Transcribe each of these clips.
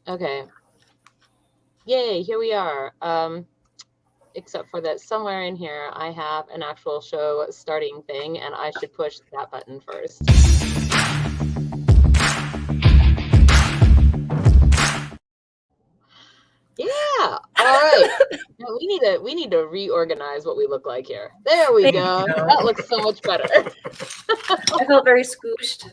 Okay. Yay, here we are. Except for that somewhere in here I have an actual show starting thing, and I should push that button first. Yeah. All right. Now we need to reorganize what we look like here. There we go. That looks so much better. I felt very scooshed.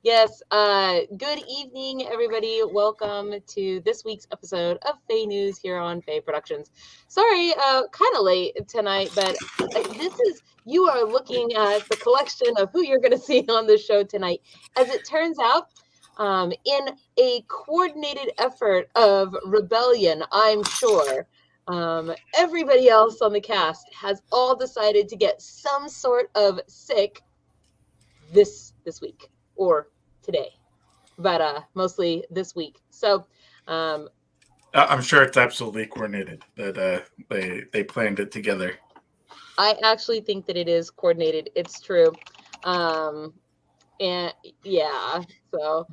Yes, good evening, everybody. Welcome to this week's episode of FAE News here on FAE Productions. Sorry, kind of late tonight, but you are looking at the collection of who you're going to see on the show tonight. As it turns out, in a coordinated effort of rebellion, I'm sure, everybody else on the cast has all decided to get some sort of sick this week, or today, but mostly this week. So I'm sure it's absolutely coordinated that they planned it together. I actually think that it is coordinated. It's true. And yeah, so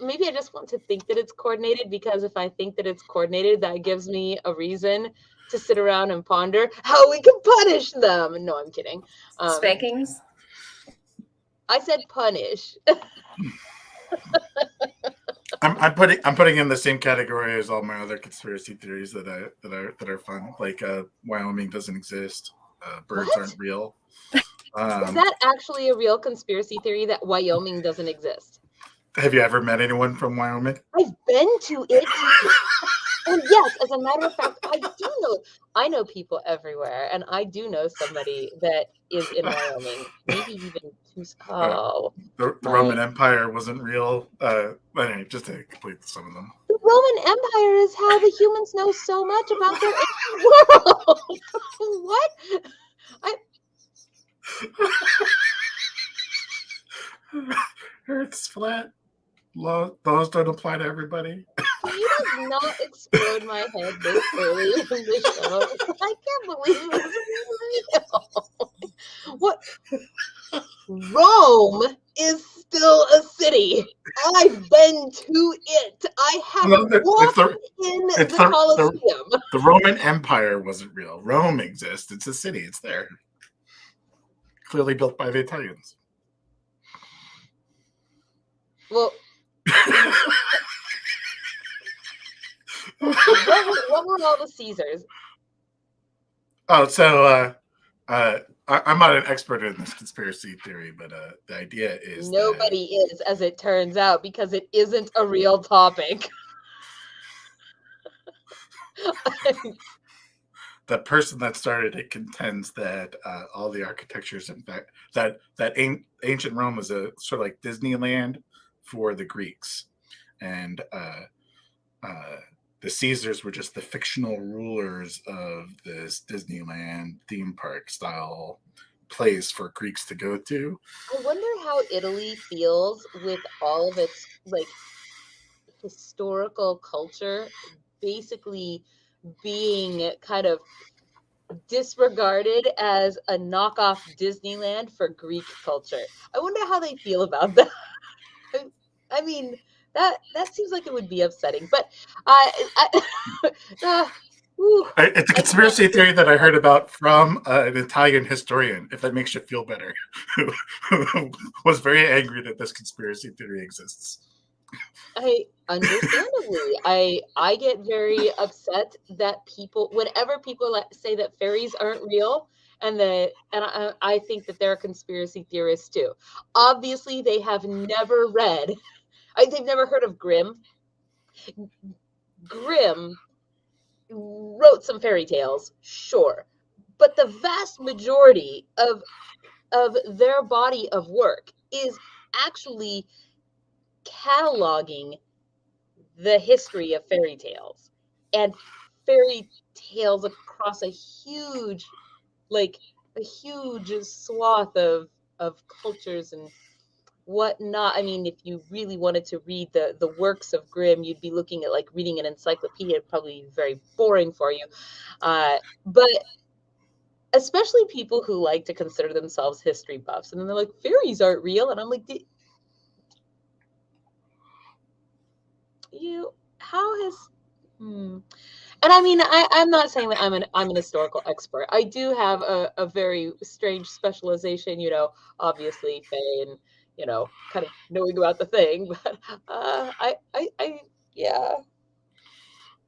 maybe I just want to think that it's coordinated, because if I think that it's coordinated, that gives me a reason to sit around and ponder how we can punish them. No, I'm kidding. Spankings? I said punish. I'm putting in the same category as all my other conspiracy theories that are fun. Like Wyoming doesn't exist. Birds aren't real. Is that actually a real conspiracy theory, that Wyoming doesn't exist? Have you ever met anyone from Wyoming? I've been to it. And yes, as a matter of fact, I know people everywhere, and I do know somebody that is in Wyoming. Maybe even the Roman Empire wasn't real. Anyway, just to complete some of them. The Roman Empire is how the humans know so much about their world. What? Earth's flat. Those don't apply to everybody. Can you just not explode my head this early in the show? I can't believe it was real. What? Rome is still a city. I've been to it. I have walked in the Colosseum. The Roman Empire wasn't real. Rome exists. It's a city. It's there. Clearly built by the Italians. Well, what were all the Caesars? Oh, so I'm not an expert in this conspiracy theory, but the idea is nobody is, as it turns out, because it isn't a real topic. The person that started it contends that all the architectures, in fact, that ancient Rome was a sort of like Disneyland for the Greeks, and the Caesars were just the fictional rulers of this Disneyland theme park style place for Greeks to go to. I wonder how Italy feels with all of its like historical culture basically being kind of disregarded as a knockoff Disneyland for Greek culture. I wonder how they feel about that. I mean, that seems like it would be upsetting, but it's a conspiracy theory that I heard about from an Italian historian, if that makes you feel better, who was very angry that this conspiracy theory exists. Understandably, I get very upset that whenever people say that fairies aren't real, and I think that they're conspiracy theorists too. Obviously, they have never read. They've never heard of Grimm. Grimm wrote some fairy tales, sure, but the vast majority of their body of work is actually cataloging the history of fairy tales, and fairy tales across a huge swath of cultures and whatnot. I mean, if you really wanted to read the works of Grimm, you'd be looking at like reading an encyclopedia. It'd probably be very boring for you. But especially people who like to consider themselves history buffs, and then they're like, fairies aren't real. And I'm like, how has and I mean, I'm not saying that I'm an historical expert. I do have a very strange specialization, obviously Fae and kind of knowing about the thing, but yeah.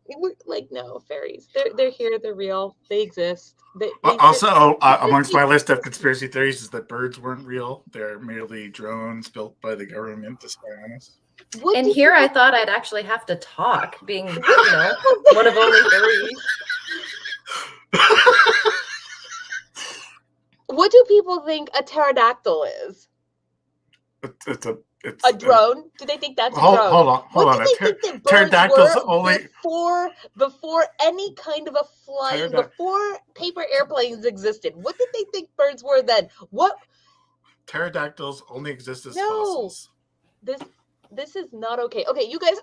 We're like, no, fairies. They're here. They're real. They exist. Also, amongst my list of conspiracy theories is that birds weren't real. They're merely drones built by the government to spy on us. And here I thought I'd actually have to talk, being, one of only three. What do people think a pterodactyl is? It's a drone? Do they think that's a drone? Hold on. Pterodactyls only before any kind of a flight, before paper airplanes existed. What did they think birds were then? What? Pterodactyls only exist as fossils. This is not okay. Okay, you guys.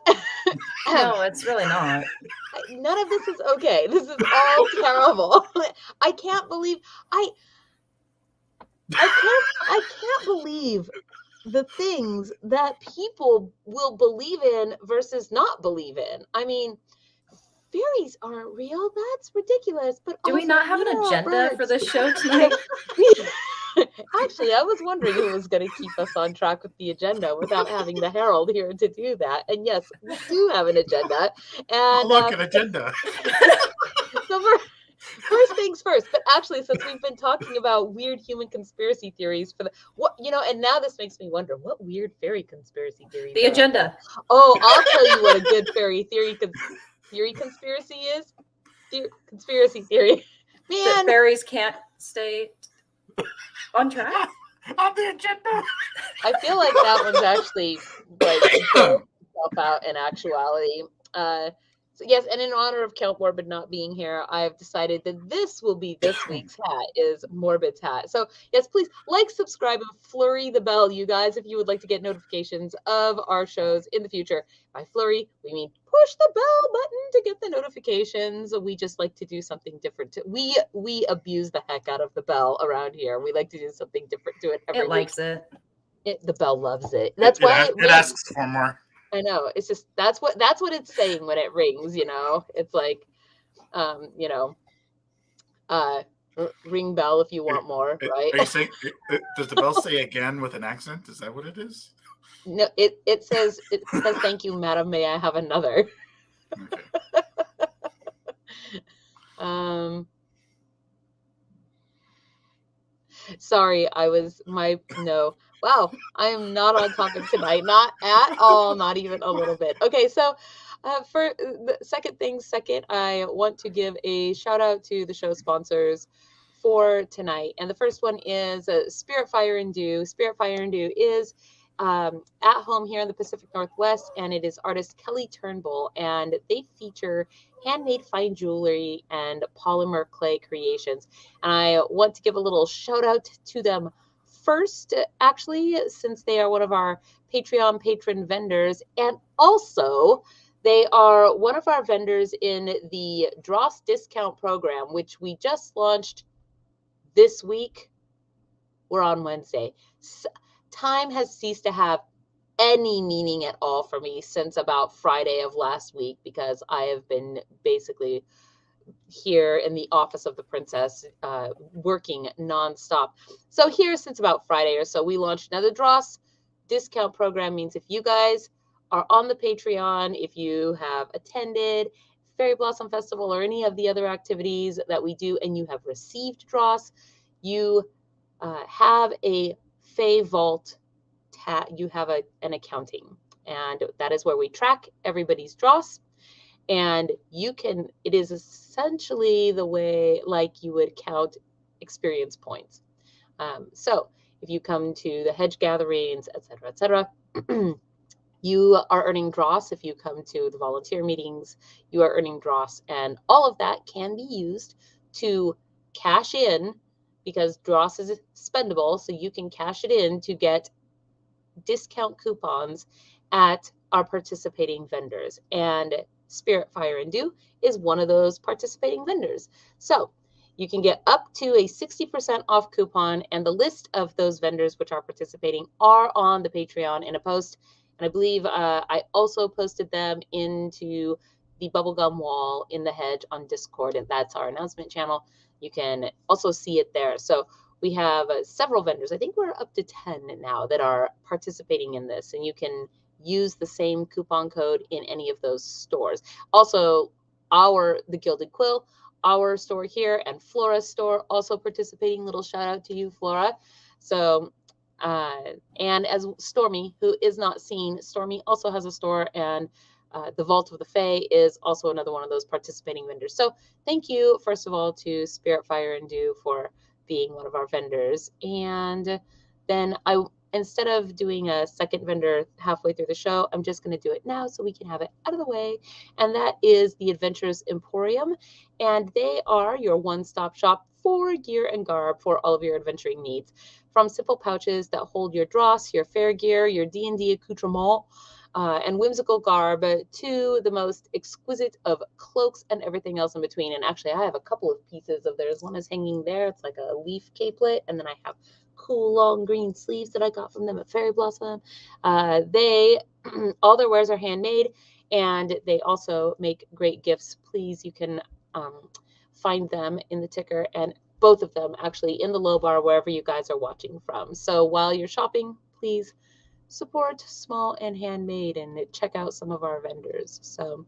No, it's really not. None of this is okay. This is all terrible. I can't believe I can't believe the things that people will believe in versus not believe in. I mean, fairies aren't real. That's ridiculous. But do we not have an agenda for this show tonight? Actually, I was wondering who was going to keep us on track with the agenda without having the Herald here to do that. And yes, we do have an agenda. And look, an agenda. So first things first, but actually, since we've been talking about weird human conspiracy theories and now this makes me wonder, what weird fairy conspiracy theories? The agenda. Oh, I'll tell you what a good fairy conspiracy is. Conspiracy theory. Man. That fairies can't stay on track. On the agenda. I feel like that one's actually itself out in actuality. So yes, and in honor of Count Morbid not being here, I have decided that this will be this week's hat, is Morbid's hat. So yes, please like, subscribe, and flurry the bell, you guys, if you would like to get notifications of our shows in the future. By flurry, we mean push the bell button to get the notifications. We just like to do something different. We abuse the heck out of the bell around here. We like to do something different to it every week. It likes it. The bell loves it. That's why it asks for more. I know. It's just that's what it's saying when it rings, It's like ring bell if you want more, right? Are you saying, does the bell say again with an accent? Is that what it is? No, it says thank you, madam, may I have another? Okay. Sorry, wow, I am not on topic tonight. Not at all, not even a little bit. Okay, so for the second, I want to give a shout out to the show sponsors for tonight. And the first one is Spirit Fire and Dew. Spirit Fire and Dew is at home here in the Pacific Northwest, and it is artist Kelly Turnbull, and they feature handmade fine jewelry and polymer clay creations. And I want to give a little shout out to them first, actually, since they are one of our Patreon patron vendors, and also they are one of our vendors in the Dross discount program, which we just launched this week. We're on Wednesday. Time has ceased to have any meaning at all for me since about Friday of last week, because I have been basically here in the office of the princess, working nonstop. So here, since about Friday or so, we launched another Dross discount program. Means if you guys are on the Patreon, if you have attended Fairy Blossom Festival or any of the other activities that we do, and you have received Dross, you have a Fae Vault you have an accounting, and that is where we track everybody's Dross. And it is essentially the way like you would count experience points. So if you come to the Hedge gatherings, etc., you are earning Dross. If you come to the volunteer meetings, you are earning Dross. And all of that can be used to cash in, because Dross is spendable, so you can cash it in to get discount coupons at our participating vendors. And Spirit Fire and Dew is one of those participating vendors. So you can get up to a 60% off coupon, and the list of those vendors which are participating are on the Patreon in a post, And I believe I also posted them into the bubblegum wall in the Hedge on Discord, and that's our announcement channel. You can also see it there. So we have several vendors. I think we're up to 10 now that are participating in this, and you can use the same coupon code in any of those stores. Also, the Gilded Quill, our store here, and Flora's store also participating. Little shout out to you, Flora. So, and as Stormy, who is not seen, Stormy also has a store, and the Vault of the Fae is also another one of those participating vendors. So thank you, first of all, to Spirit, Fire, and Dew for being one of our vendors. And then instead of doing a second vendor halfway through the show, I'm just going to do it now so we can have it out of the way. And that is the Adventurers Emporium. And they are your one-stop shop for gear and garb for all of your adventuring needs. From simple pouches that hold your dross, your fair gear, your D&D accoutrement, and whimsical garb, to the most exquisite of cloaks and everything else in between. And actually, I have a couple of pieces of theirs. One is hanging there. It's like a leaf capelet. And then I have cool long green sleeves that I got from them at Fairy Blossom. All their wares are handmade, and they also make great gifts. Please, you can find them in the ticker, and both of them actually in the low bar wherever you guys are watching from. So while you're shopping, please support small and handmade and check out some of our vendors. So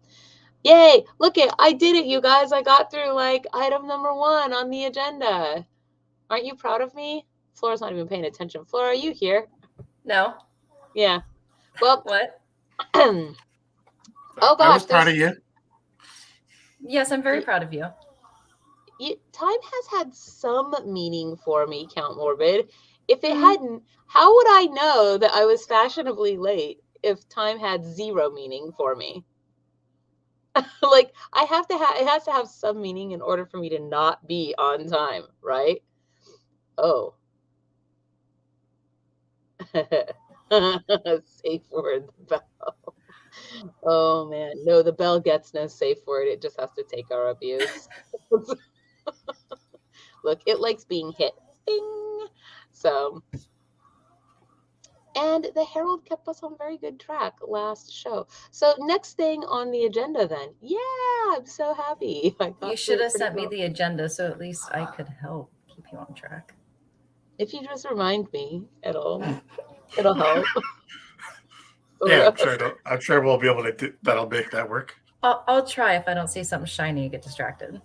yay, I did it, you guys. I got through like item number 1 on the agenda. Aren't you proud of me? Flora's not even paying attention. Flora, are you here? No. Yeah. Well, What? Oh gosh, I was proud of you. Yes, I'm very proud of you. Time has had some meaning for me, Count Morbid. If it hadn't, how would I know that I was fashionably late if time had 0 meaning for me? Like, it has to have some meaning in order for me to not be on time, right? Oh. Safe word, the bell. Oh man, no, the bell gets no safe word. It just has to take our abuse. Look, it likes being hit. Bing. So, and the Herald kept us on very good track last show. So next thing on the agenda then. Yeah, I'm so happy. You should have sent me the agenda so at least I could help keep you on track. If you just remind me, it'll help. Yeah, I'm sure we'll be able to do that'll make that work. I'll try. If I don't see something shiny, you get distracted.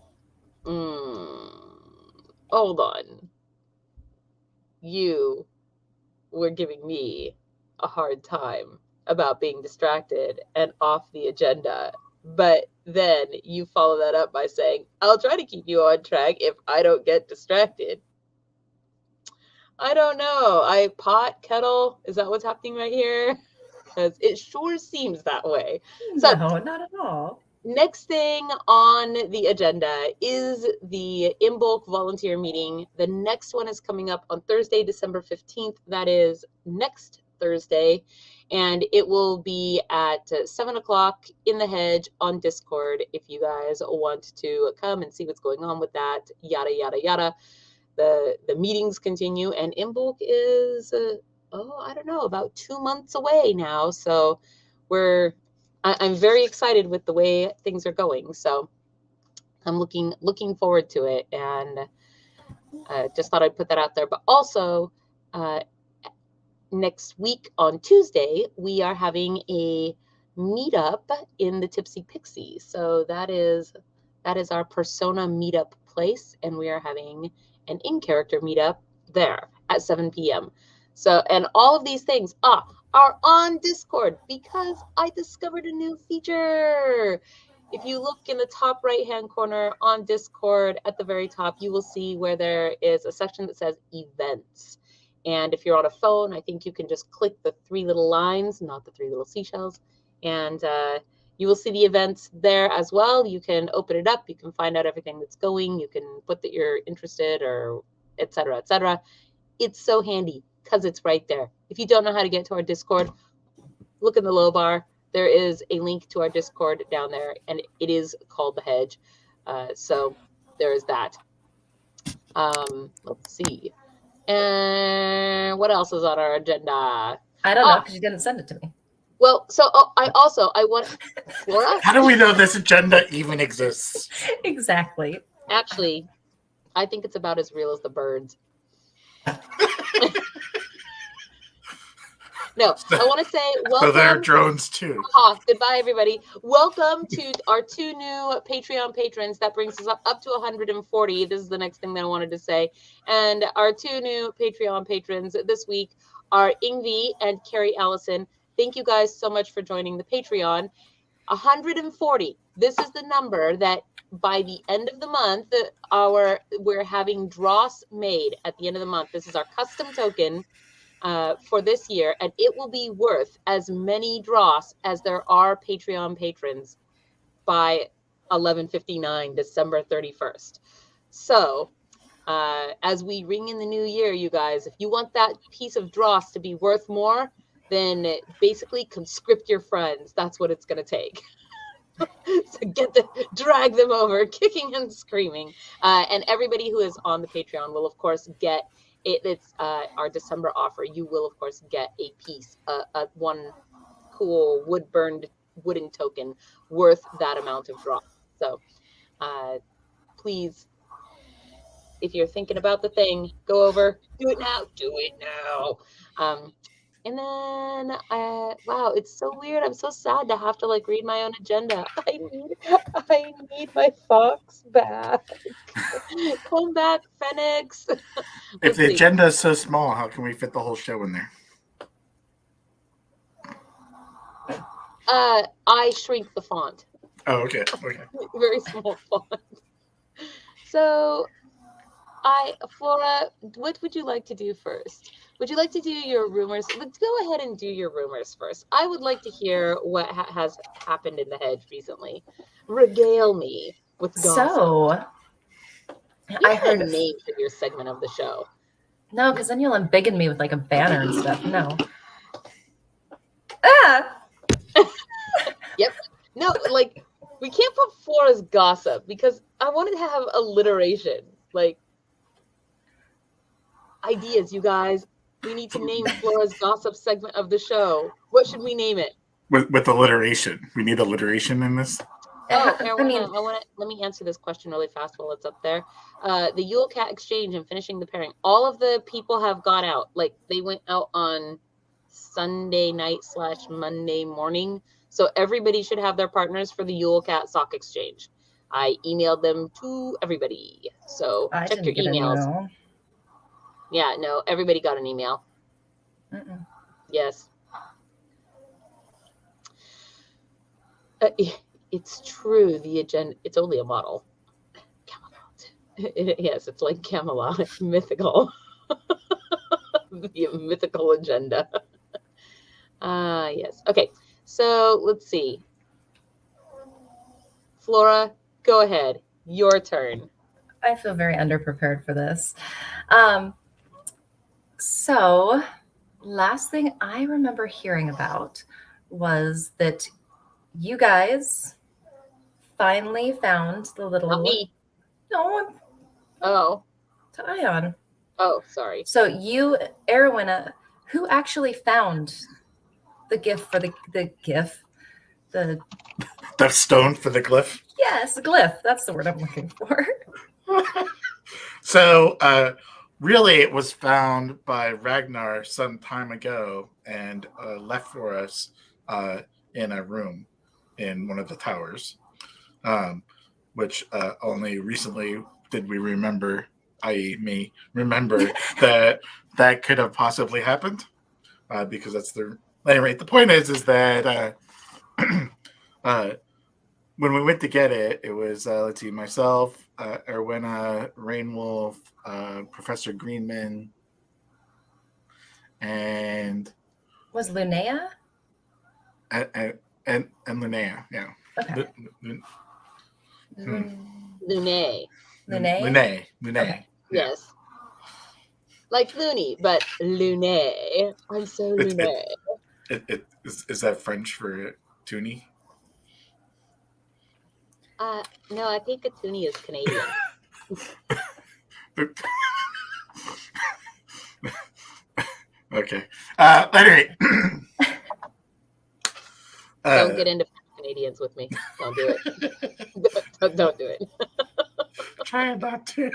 Hold on. You were giving me a hard time about being distracted and off the agenda, but then you follow that up by saying, I'll try to keep you on track if I don't get distracted. I don't know. Pot, kettle, is that what's happening right here? Because it sure seems that way. So, no, not at all. Next thing on the agenda is the in bulk volunteer meeting. The next one is coming up on Thursday, December 15th. That is next Thursday. And it will be at 7 o'clock in the Hedge on Discord if you guys want to come and see what's going on with that, yada, yada, yada. The meetings continue, and in bulk is, I don't know, about 2 months away now. So I'm very excited with the way things are going. So I'm looking forward to it, and just thought I'd put that out there. But also, next week on Tuesday, we are having a meetup in the Tipsy Pixie. So that is our Persona meetup place, and we are having an in-character meetup there at 7 p.m. So, and all of these things are on Discord because I discovered a new feature. If you look in the top right-hand corner on Discord at the very top, you will see where there is a section that says events. And if you're on a phone, I think you can just click the 3 little lines, not the 3 little seashells, and you will see the events there as well. You can open it up. You can find out everything that's going. You can put that you're interested, or et cetera, et cetera. It's so handy because it's right there. If you don't know how to get to our Discord, look in the low bar. There is a link to our Discord down there, and it is called The Hedge. So there is that. Let's see. And what else is on our agenda? I don't know because you didn't send it to me. Well, so I want Flora. How do we know this agenda even exists? Exactly. Actually, I think it's about as real as the birds. No, I want to say welcome. So there are drones too. Goodbye, everybody. Welcome to our 2 new Patreon patrons. That brings us up to 140. This is the next thing that I wanted to say. And our 2 new Patreon patrons this week are Ingvi and Carrie Allison. Thank you guys so much for joining the Patreon. 140. This is the number that by the end of the month, we're having Dross made at the end of the month. This is our custom token for this year, and it will be worth as many Dross as there are Patreon patrons by 11:59 December 31st. So as we ring in the new year, you guys, if you want that piece of Dross to be worth more, then basically conscript your friends. That's what it's going to take. So drag them over, kicking and screaming. And everybody who is on the Patreon will, of course, get it's our December offer. You will, of course, get a piece, one cool wooden token worth that amount of drop. So please, if you're thinking about the thing, go over, do it now. And then, wow, it's so weird. I'm so sad to have to read my own agenda. I need my fox back. Come back, Phoenix. If the agenda is so small, how can we fit the whole show in there? I shrink the font. Oh, okay. Very small font. So, Flora, what would you like to do first? Would you like to do your rumors? Let's go ahead and do your rumors first. I would like to hear what has happened in the hedge recently. Regale me with gossip. So, I heard a name for your segment of the show. No, because then you'll embiggen me with a banner and stuff. No. Yep. No, we can't put Flora's gossip because I wanted to have alliteration. Ideas, you guys. We need to name Flora's gossip segment of the show. What should we name it? With alliteration. We need alliteration in this. Let me answer this question really fast while it's up there. The Yule Cat exchange and finishing the pairing. All of the people have got out. They went out on Sunday night / Monday morning. So everybody should have their partners for the Yule Cat sock exchange. I emailed them to everybody. So check your emails. Yeah, no, everybody got an email. Mm-mm. Yes. It's true. The agenda, it's only a model. Camelot. Yes, it's like Camelot. It's mythical. The mythical agenda. Yes. Okay, so let's see. Flora, go ahead. Your turn. I feel very underprepared for this. So, last thing I remember hearing about was that you guys finally found the little... Not me. No. Oh. To Ion. Oh, sorry. So you, Erwin, who actually found the gift for the glyph? The stone for the glyph? Yes, glyph. That's the word I'm looking for. So, really, it was found by Ragnar some time ago and left for us in a room in one of the towers, which only recently did we remember, i.e. me, remember that could have possibly happened, because that's the... Anyway, the point is that when we went to get it, it was, let's see, myself, Erwina, Rainwolf, Professor Greenman, and... Was Linnea? And Linnea, yeah. Okay. Lunae. Linnea? Okay. Yes. Like Looney, but Lunae. I'm so Lunae. Is that French for toonie? No, I think a toonie is Canadian. Okay. Anyway. Don't get into Canadians with me. Don't do it. Don't do it. Try not to.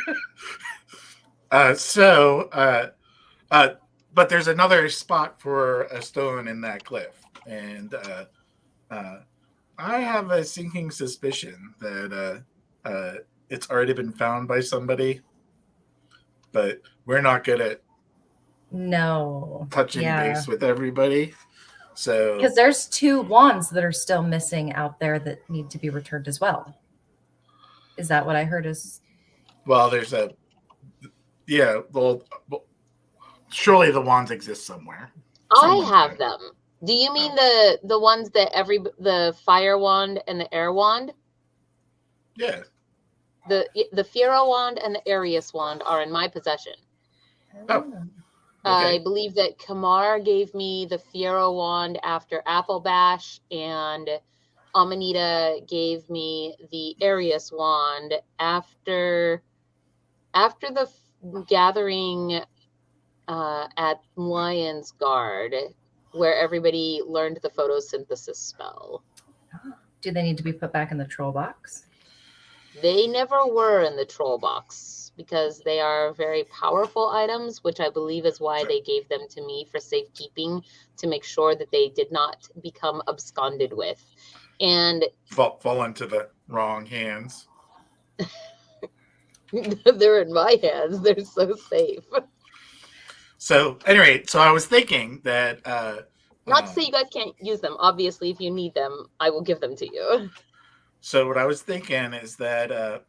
But there's another spot for a stone in that glyph, and I have a sinking suspicion that it's already been found by somebody, but we're not good at touching base with everybody. So because there's 2 wands that are still missing out there that need to be returned as well. Is that what I heard? Well, there's surely the wands exist somewhere. I have them. Do you mean the ones that the fire wand and the air wand? Yeah. The Fiero wand and the Arius wand are in my possession. Oh. Okay. I believe that Kamar gave me the Fiero wand after Apple Bash, and Amanita gave me the Arius wand after the gathering at Lion's Guard, where everybody learned the photosynthesis spell. Do they need to be put back in the troll box? They never were in the troll box because they are very powerful items, which I believe is why they gave them to me for safekeeping, to make sure that they did not become absconded with. And fall into the wrong hands. They're in my hands. They're so safe. So anyway, I was thinking that not to say you guys can't use them. Obviously, if you need them, I will give them to you. So what I was thinking is that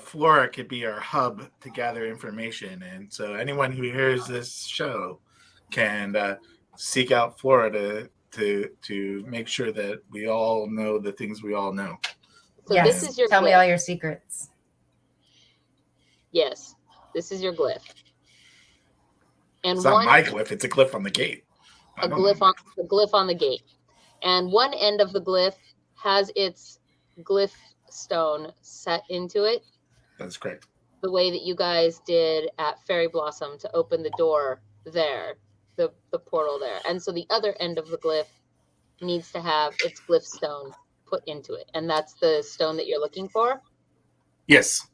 Flora could be our hub to gather information, and so anyone who hears this show can seek out Flora to make sure that we all know the things we all know. So yes. This is your Tell glyph. me all your secrets. Yes, this is your glyph. And it's not my glyph; it's a glyph on the gate. The glyph on the gate, and one end of the glyph has its glyph stone set into it. That's correct. The way that you guys did at Fairy Blossom to open the door there, the portal there. And so the other end of the glyph needs to have its glyph stone put into it. And that's the stone that you're looking for? Yes.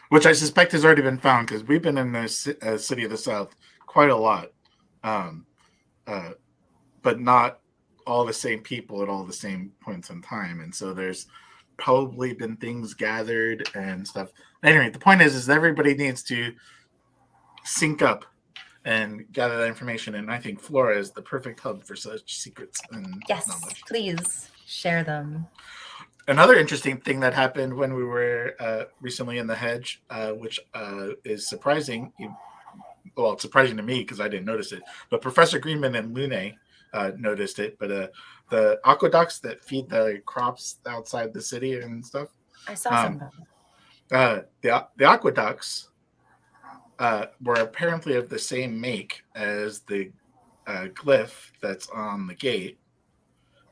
Which I suspect has already been found because we've been in the City of the South quite a lot. But not all the same people at all the same points in time. And so there's probably been things gathered and stuff. Anyway, the point is everybody needs to sync up and gather that information. And I think Flora is the perfect hub for such secrets and knowledge. Please share them. Another interesting thing that happened when we were recently in the Hedge, which is surprising. Well, it's surprising to me because I didn't notice it. But Professor Greenman and Lune noticed it. But the aqueducts that feed the crops outside the city and stuff. I saw some of them. The aqueducts were apparently of the same make as the glyph that's on the gate,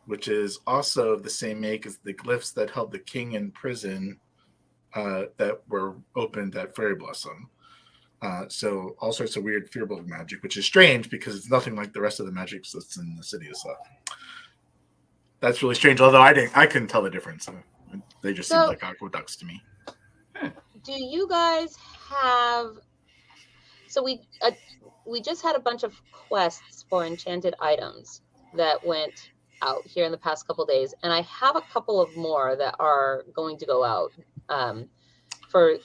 which is also the same make as the glyphs that held the king in prison that were opened at Fairy Blossom. So all sorts of weird fearful magic, which is strange because it's nothing like the rest of the magic that's in the City of South. That's really strange, although I couldn't tell the difference. They just seemed like aqueducts to me. Do you guys have... So we just had a bunch of quests for enchanted items that went out here in the past couple of days, and I have a couple of more that are going to go out for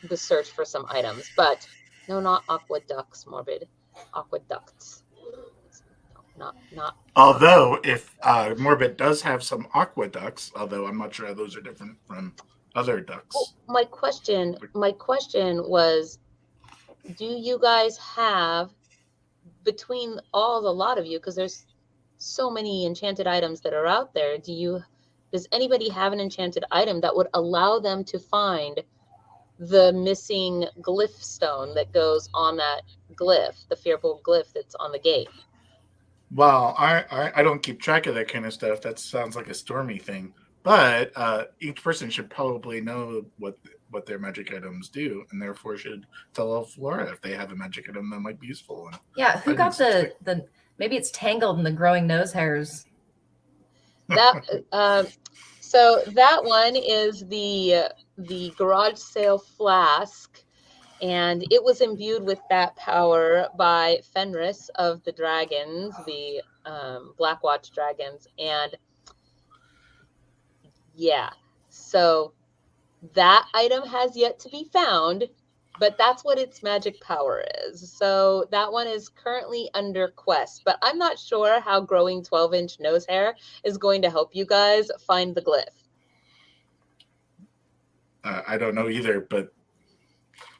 the search for some items. But no, not aqueducts, Morbid. Aqueducts. Not. Although if Morbid does have some aqueducts, although I'm not sure how those are different from other ducts. Well, my question was, do you guys have, between the lot of you, because there's so many enchanted items that are out there, does anybody have an enchanted item that would allow them to find the missing glyph stone that goes on that glyph, the fearful glyph that's on the gate? Well, I don't keep track of that kind of stuff. That sounds like a Stormy thing. But each person should probably know what their magic items do, and therefore should tell Flora if they have a magic item that might be useful. Yeah, who got the maybe it's tangled in the growing nose hairs. That so that one is the garage sale flask, and it was imbued with that power by Fenris of the dragons, the Blackwatch dragons, and yeah, so that item has yet to be found, but that's what its magic power is. So that one is currently under quest, but I'm not sure how growing 12-inch nose hair is going to help you guys find the glyph. I don't know either, but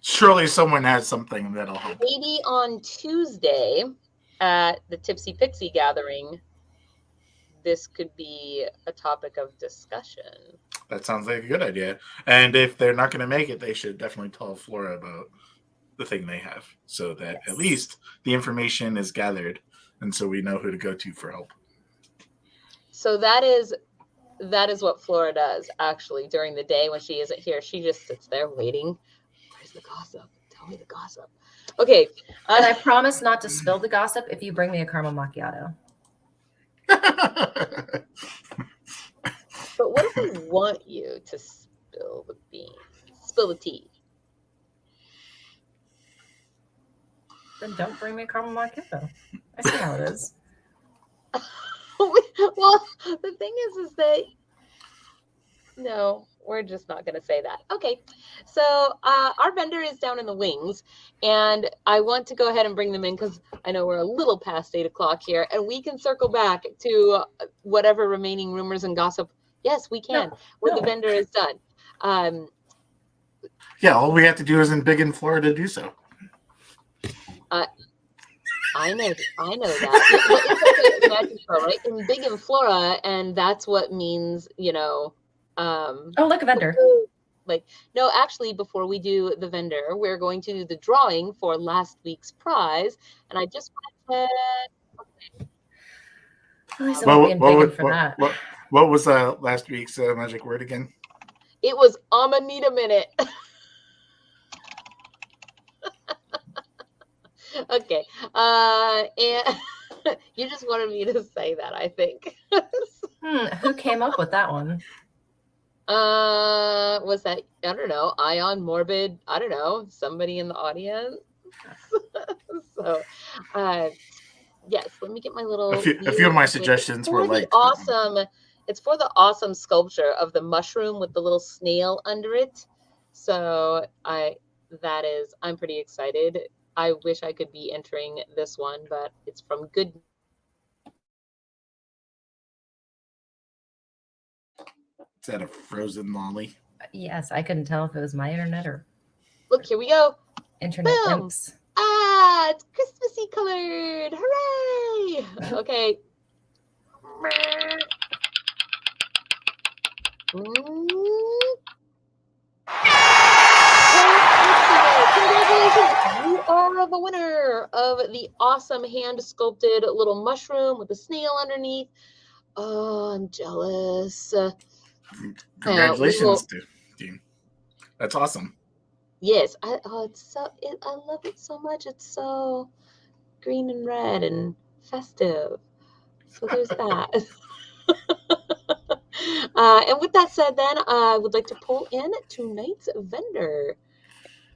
surely someone has something that'll help. Maybe on Tuesday at the Tipsy Pixie gathering, this could be a topic of discussion. That sounds like a good idea. And if they're not going to make it, they should definitely tell Flora about the thing they have, so that at least the information is gathered, and so we know who to go to for help. So that is what Flora does, actually, during the day when she isn't here. She just sits there waiting. Where's the gossip? Tell me the gossip. Okay. And I promise not to spill the gossip if you bring me a caramel macchiato. But what if we want you to spill the beans? Spill the tea. Then don't bring me a caramel macchiato. I see how it is. Well, the thing is that no, we're just not going to say that. Okay, so our vendor is down in the wings, and I want to go ahead and bring them in because I know we're a little past 8 o'clock here, and we can circle back to whatever remaining rumors and gossip. Yes, we can. The vendor is done. Yeah, all we have to do is in Big in Florida to do so. I know that. But it's like magic show, right? In Big in Flora, and that's what means, oh, look, a vendor. Like, no, actually, before we do the vendor, we're going to do the drawing for last week's prize, and I just want to. At least I won't be in Big in for that. What was last week's magic word again? It was Amanita Minute. Okay. And you just wanted me to say that, I think. Who came up with that one? Was that, I don't know, Ion, Morbid, I don't know, somebody in the audience? So, yes, let me get my little... A few of my suggestions were like... It's for the awesome sculpture of the mushroom with the little snail under it. So I'm pretty excited. I wish I could be entering this one, but it's from Good. Is that a frozen lolly? Yes, I couldn't tell if it was my internet or... Look, here we go. Internet Boom. imps. Ah, it's Christmassy colored. Hooray! Okay. Congratulations! You are the winner of the awesome hand-sculpted little mushroom with a snail underneath. Oh, I'm jealous. Congratulations, team. That's awesome. Yes, I love it so much. It's so green and red and festive. So there's that. And with that said, then I would like to pull in tonight's vendor.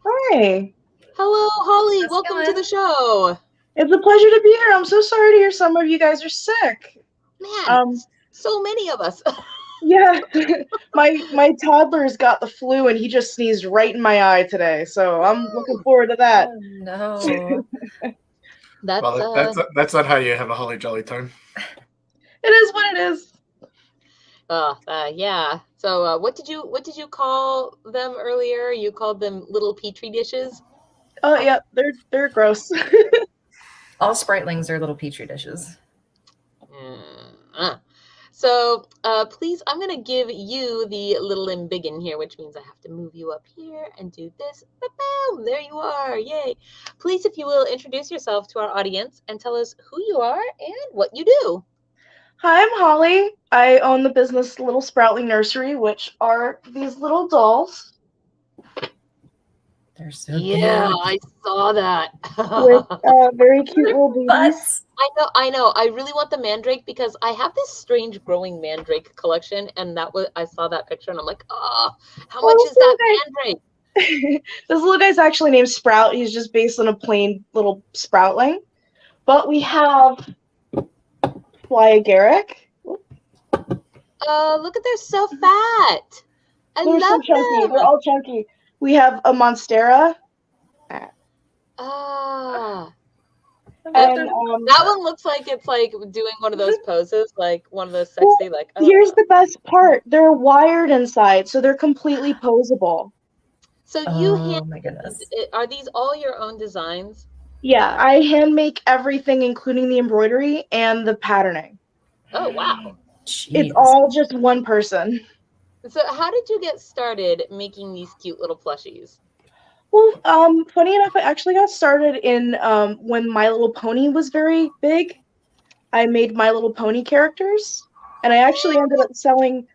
Hi. Hello, Holly. Welcome to the show. It's a pleasure to be here. I'm so sorry to hear some of you guys are sick. Man, so many of us. Yeah, my toddler's got the flu and he just sneezed right in my eye today. So I'm looking forward to that. Oh, no. That's not how you have a holly jolly time. It is what it is. Yeah. So what did you call them earlier? You called them little petri dishes? Oh yeah, they're gross. All Sproutlings are little petri dishes. So please, I'm going to give you the little embiggen here, which means I have to move you up here and do this. Boom! There you are. Yay. Please, if you will, introduce yourself to our audience and tell us who you are and what you do. Hi, I'm Holly. I own the business Little Sproutling Nursery, which are these little dolls. They're so Yeah, cute. I saw that. With very cute little babies. Butts. I know. I really want the mandrake because I have this strange growing mandrake collection, and I saw that picture, and I'm like, oh, how much is that mandrake? This little guy's actually named Sprout. He's just based on a plain little Sproutling. But we have Garrick. Look at they're so fat. I They're so love chunky. them. They're all chunky. We have a Monstera. Ah, And that one looks like it's like doing one of those poses, like one of those sexy, like. Here's the best part: they're wired inside, so they're completely posable. So you my goodness. Are these all your own designs? Yeah, I hand make everything, including the embroidery and the patterning. Oh wow! Jeez. It's all just one person. So how did you get started making these cute little plushies? Well, funny enough, I actually got started in when My Little Pony was very big. I made My Little Pony characters, and I actually ended up selling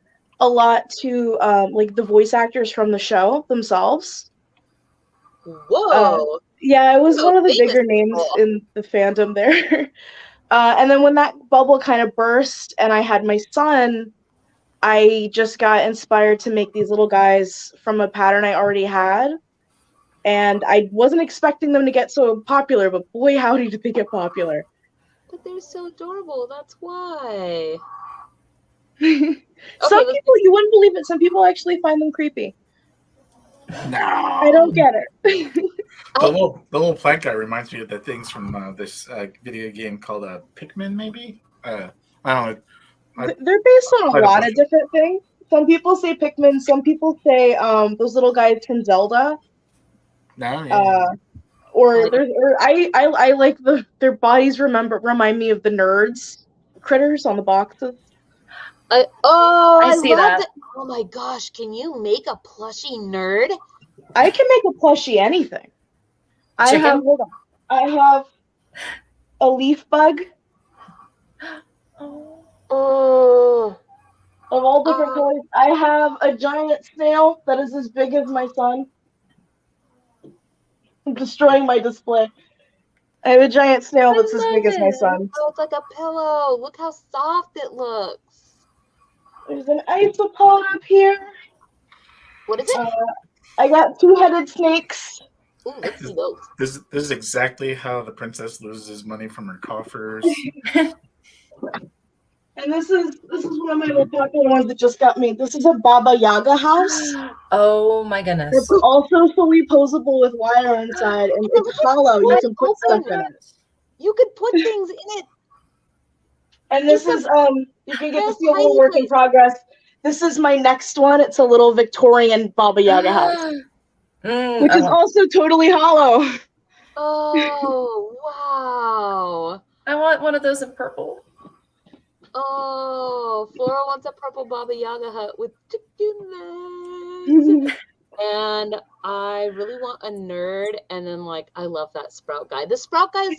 a lot to like the voice actors from the show themselves. Whoa! Yeah, it was So one of the famous bigger names people. in the fandom there. And then when that bubble kind of burst and I had my son, I just got inspired to make these little guys from a pattern I already had. And I wasn't expecting them to get so popular, but boy, howdy did they get popular. But they're so adorable. That's why. Some people, you wouldn't believe it, some people actually find them creepy. No. I don't get it. The little plant guy reminds me of the things from this video game called Pikmin, maybe? I don't know. They're based on a lot of different things. Some people say Pikmin, some people say those little guys from Zelda. No, yeah. I like their bodies remind me of the nerds critters on the boxes. I see love that. Oh my gosh, can you make a plushie nerd? I can make a plushie anything. Chicken? I have a leaf bug. Oh. Of all different colors. I have a giant snail that is as big as my son. I'm destroying my display. I have a giant snail that's as big as my son. Oh, it's like a pillow. Look how soft it looks. There's an isopod up here. What is it? I got two-headed snakes. Ooh, let's see those. This is exactly how the princess loses money from her coffers. And this is one of my most popular ones that just got made. This is a Baba Yaga house. Oh my goodness. It's also fully posable with wire inside, and it's hollow. You can put stuff in it. You could put things in it. And this is you can get to see a little work in progress. This is my next one. It's a little Victorian Baba Yaga house, which is also totally hollow. Oh wow! I want one of those in purple. Oh, Flora wants a purple Baba Yaga hut with chicken legs. And I really want a nerd, and then like I love that Sprout guy. The Sprout guy's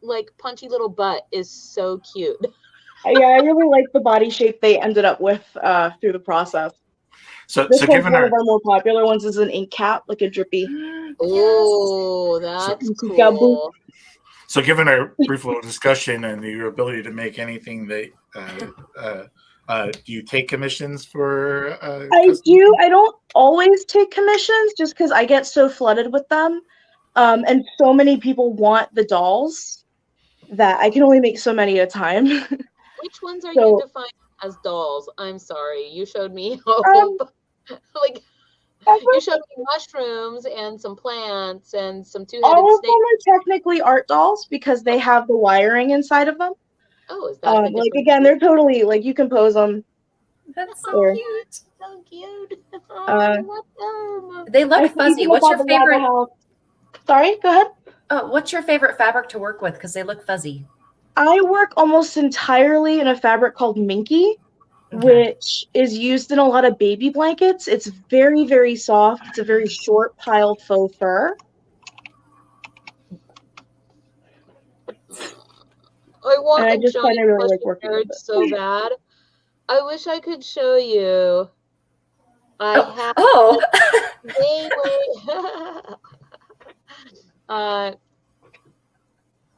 like punchy little butt is so cute. Yeah, I really like the body shape they ended up with through the process. So given one of our more popular ones is an ink cap, like a drippy. Oh, that's cool. So given our brief little discussion and your ability to make anything that do you take commissions for I do. I don't always take commissions just because I get so flooded with them. And so many people want the dolls that I can only make so many at a time. Which ones are you defining as dolls? I'm sorry. You showed me you showed me mushrooms and some plants and some two-headed snakes. All of them are technically art dolls because they have the wiring inside of them. Oh, is that again, they're totally you can pose them. That's so cute. So cute. Oh, I love them. They look fuzzy. What's your favorite? Sorry, go ahead. What's your favorite fabric to work with? Because they look fuzzy. I work almost entirely in a fabric called Minky, which is used in a lot of baby blankets. It's very, very soft. It's a very short piled faux fur. I want I just kind of really like working with it. So bad. I wish I could show you. I have Oh.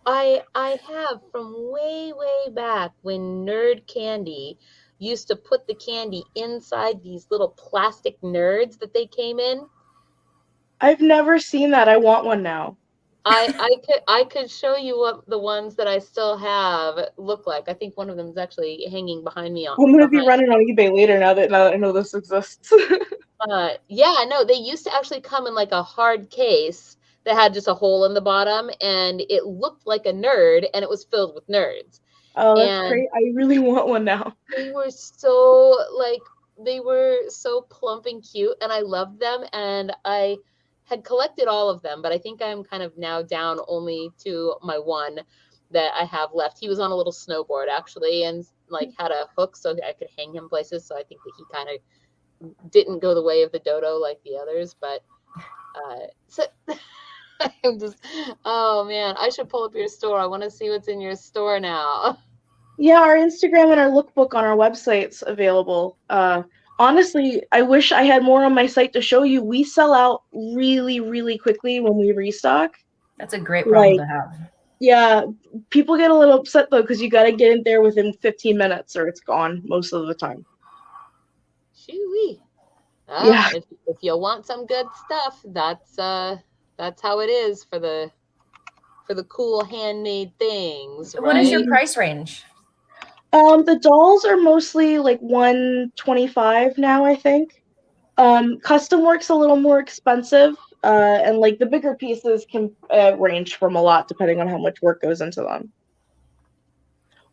I have from way back when Nerd Candy used to put the candy inside these little plastic nerds that they came in. I've never seen that. I want one now. I could show you what the ones that I still have look like. I think one of them is actually hanging behind me. I'm gonna be running on eBay later now that I know this exists. Yeah, no, they used to actually come in like a hard case that had just a hole in the bottom, and it looked like a nerd, and it was filled with nerds. Oh, that's great. I really want one now. They were so plump and cute, and I loved them, and I had collected all of them, but I think I'm kind of now down only to my one that I have left. He was on a little snowboard actually, and like had a hook so I could hang him places. So I think that he kind of didn't go the way of the dodo like the others, but so I'm just, oh man, I should pull up your store. I want to see what's in your store now. Yeah, our Instagram and our lookbook on our website's available. Honestly, I wish I had more on my site to show you. We sell out really quickly when we restock. That's a great problem to have. Yeah, people get a little upset though because you got to get in there within 15 minutes or it's gone most of the time. Shoo-wee. Yeah. If you want some good stuff, that's how it is for the cool handmade things. Right? What is your price range? The dolls are mostly like $125 now, I think. Custom work's a little more expensive, and like the bigger pieces can range from a lot depending on how much work goes into them.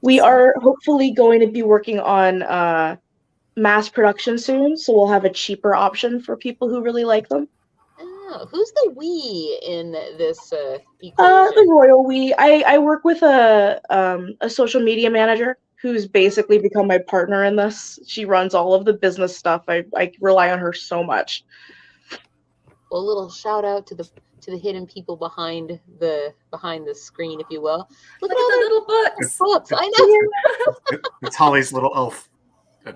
We are hopefully going to be working on mass production soon, so we'll have a cheaper option for people who really like them. Oh, who's the we in this equation? The royal we. I work with a social media manager who's basically become my partner in this. She runs all of the business stuff. I rely on her so much. Well, a little shout out to the hidden people behind the screen, if you will. Look at all the little books. I know. It's Holly's little elf. That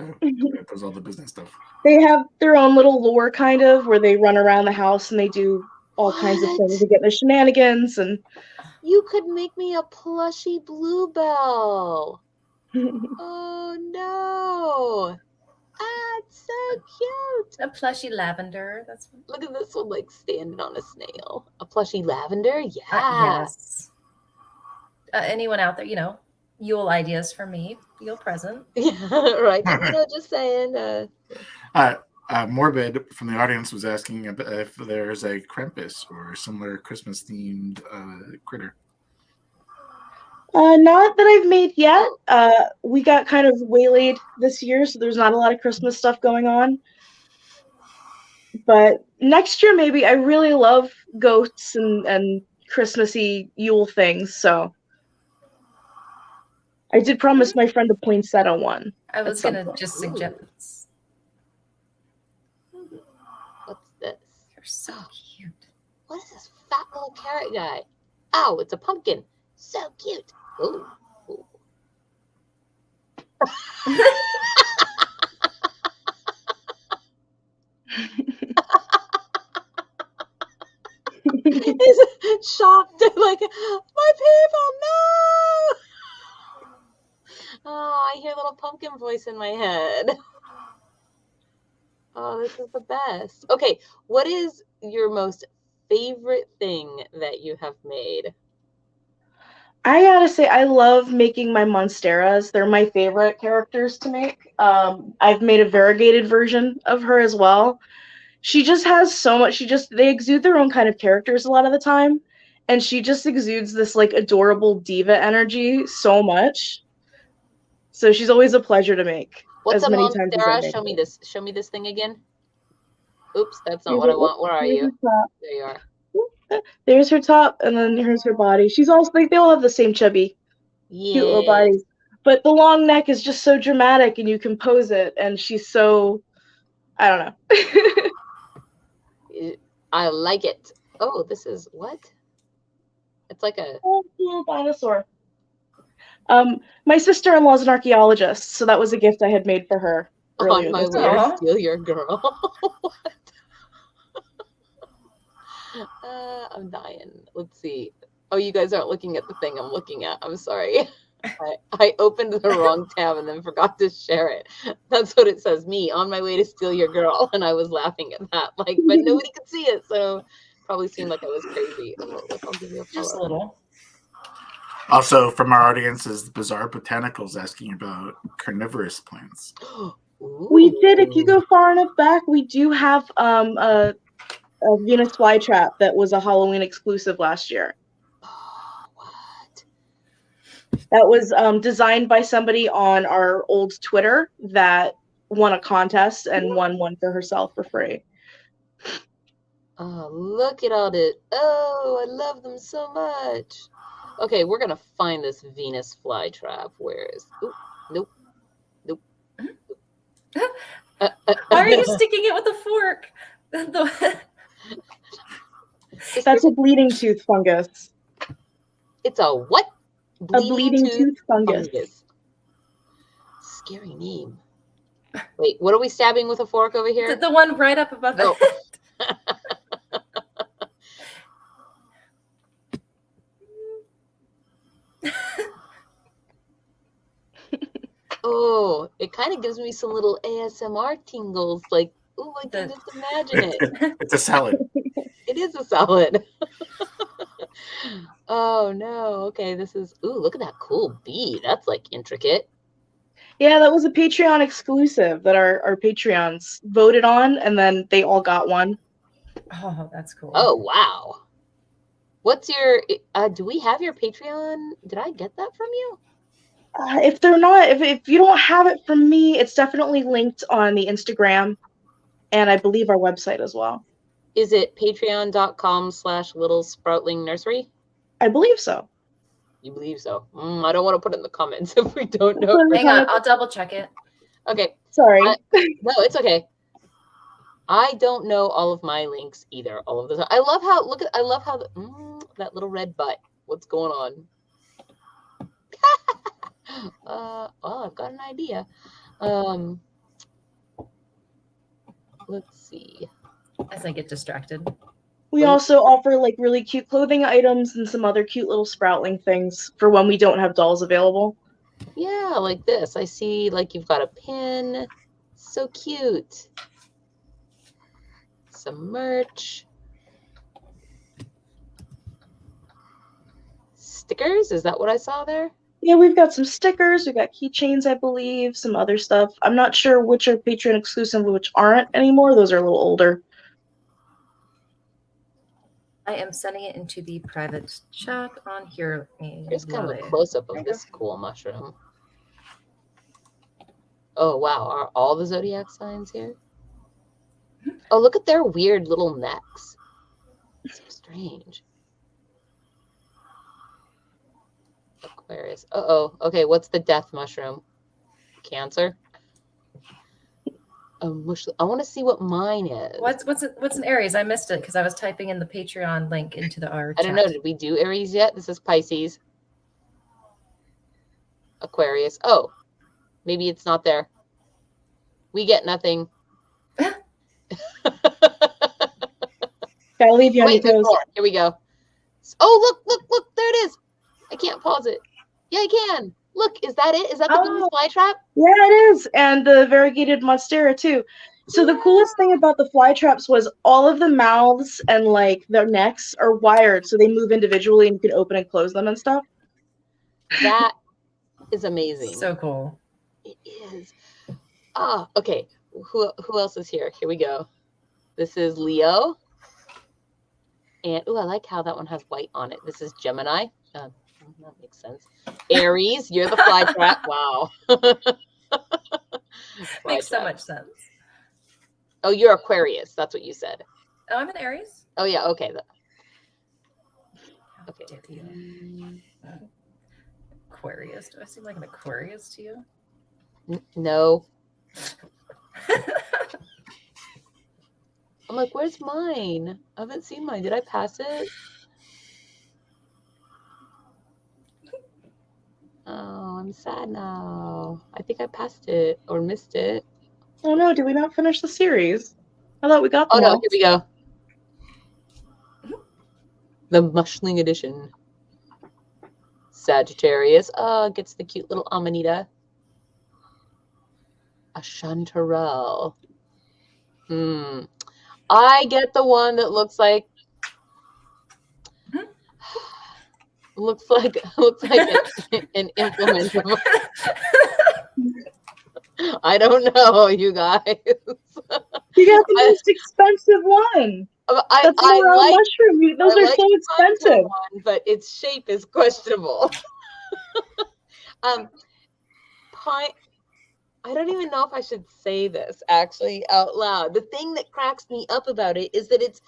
does all the business stuff. They have their own little lore, kind of, where they run around the house and they do all kinds of things to get their shenanigans. And you could make me a plushy Bluebell. Oh no! It's so cute. A plushy lavender. Look at this one, like standing on a snail. A plushy lavender, yeah. Yes. Anyone out there, Yule ideas for me? Yule present. Yeah, right. Just saying. Morbid from the audience was asking if there's a Krampus or similar Christmas themed critter. Not that I've made yet. We got kind of waylaid this year, so there's not a lot of Christmas stuff going on. But next year, maybe. I really love ghosts and Christmassy Yule things, so I did promise my friend a poinsettia one. I was going to just suggest. What's this? You're so cute. What is this fat little carrot guy? Oh, it's a pumpkin. So cute. Ooh. He's shocked, like, my people, no! Oh, I hear a little pumpkin voice in my head. Oh, this is the best. Okay, what is your most favorite thing that you have made? I gotta say, I love making my monsteras. They're my favorite characters to make. I've made a variegated version of her as well. She just has so much. They exude their own kind of characters a lot of the time, and she just exudes this like adorable diva energy so much. So she's always a pleasure to make. What's a monstera? Show me this. Show me this thing again. Oops, that's not what I want. Where are you? There you are. There's her top, and then here's her body. She's also like they all have the same chubby, cute little bodies. But the long neck is just so dramatic, and you can pose it. And she's so, I don't know. I like it. Oh, this is what? It's like a little dinosaur. My sister-in-law is an archaeologist, so that was a gift I had made for her. earlier On my this way year. to Aw. steal your girl. What? I'm dying. Let's see. Oh, you guys aren't looking at the thing I'm looking at. I'm sorry. I opened the wrong tab and then forgot to share it. That's what it says. Me on my way to steal your girl, and I was laughing at that. Like, but nobody could see it, so probably seemed like I was crazy. Oh, look, I'll give you a Just a follow. little. Also, from our audience is Bizarre Botanicals asking about carnivorous plants. We did. If you Ooh. go far enough back, we do have a Venus flytrap that was a Halloween exclusive last year. What? That was designed by somebody on our old Twitter that won a contest and won one for herself for free. Oh, look at all this. Oh, I love them so much. Okay, we're gonna find this Venus flytrap. Where is? Ooh, nope, nope. Why are you sticking it with a fork? That's a bleeding tooth fungus. It's a what? A bleeding tooth fungus. Scary name. Wait, what are we stabbing with a fork over here? The one right up above Oh. it. Oh, it kind of gives me some little ASMR tingles. Like, ooh, I can just imagine it. It's a salad. It is a salad. Oh no. Okay, this is. Ooh, look at that cool bee. That's like intricate. Yeah, that was a Patreon exclusive that our Patreons voted on, and then they all got one. Oh, that's cool. Oh wow. What's your? Do we have your Patreon? Did I get that from you? If they're not, if you don't have it from me, it's definitely linked on the Instagram, and I believe our website as well. Is it patreon.com/little Sproutling Nursery? I believe so. You believe so? I don't want to put it in the comments if we don't know. Hang on, I'll double check it. Okay. Sorry. No, it's okay. I don't know all of my links either. All of those. I love how I love how that little red butt. What's going on? Oh, I've got an idea. Let's see. As I get distracted. We also offer like really cute clothing items and some other cute little Sproutling things for when we don't have dolls available. Yeah, like this. I see like you've got a pin. So cute. Some merch. Stickers? Is that what I saw there? Yeah, we've got some stickers, we've got keychains, I believe, some other stuff. I'm not sure which are Patreon exclusive and which aren't anymore. Those are a little older. I am sending it into the private chat on here. Here's kind of a close-up of this cool mushroom. Oh, wow. Are all the zodiac signs here? Oh, look at their weird little necks. So strange. Aquarius. Uh-oh. Okay, what's the death mushroom? Cancer? I want to see what mine is. What's an Aries? I missed it because I was typing in the Patreon link into our I don't know. Did we do Aries yet? This is Pisces. Aquarius. Oh, maybe it's not there. We get nothing. Gotta leave you on your Wait, there's toes. more. Here we go. Oh, look. There it is. I can't pause it. Yeah, I can. Look, is that it? Is that the Venus flytrap? Yeah, it is. And the variegated monstera, too. So the coolest thing about the flytraps was all of the mouths and, like, their necks are wired, so they move individually and you can open and close them and stuff. That is amazing. So cool. It is. Ah, okay. Who else is here? Here we go. This is Leo. And, I like how that one has white on it. This is Gemini. That makes sense. Aries, you're the flytrap. Wow. Makes so much sense. Oh, you're Aquarius. That's what you said. Oh, I'm an Aries. Oh, yeah. Okay. Okay. Aquarius. Do I seem like an Aquarius to you? No. I'm like, where's mine? I haven't seen mine. Did I pass it? Oh, I'm sad now. I think I passed it or missed it. Oh no, did we not finish the series? I thought we got them Oh no, all. here we go. The Mushling edition. Sagittarius. Gets the cute little Amanita. A Chanterelle. I get the one that looks like an implement. I don't know, you guys. You got the most expensive one. That's I morel like mushroom. Those I are like so the expensive. one, but its shape is questionable. Pine. I don't even know if I should say this actually out loud. The thing that cracks me up about it is that it's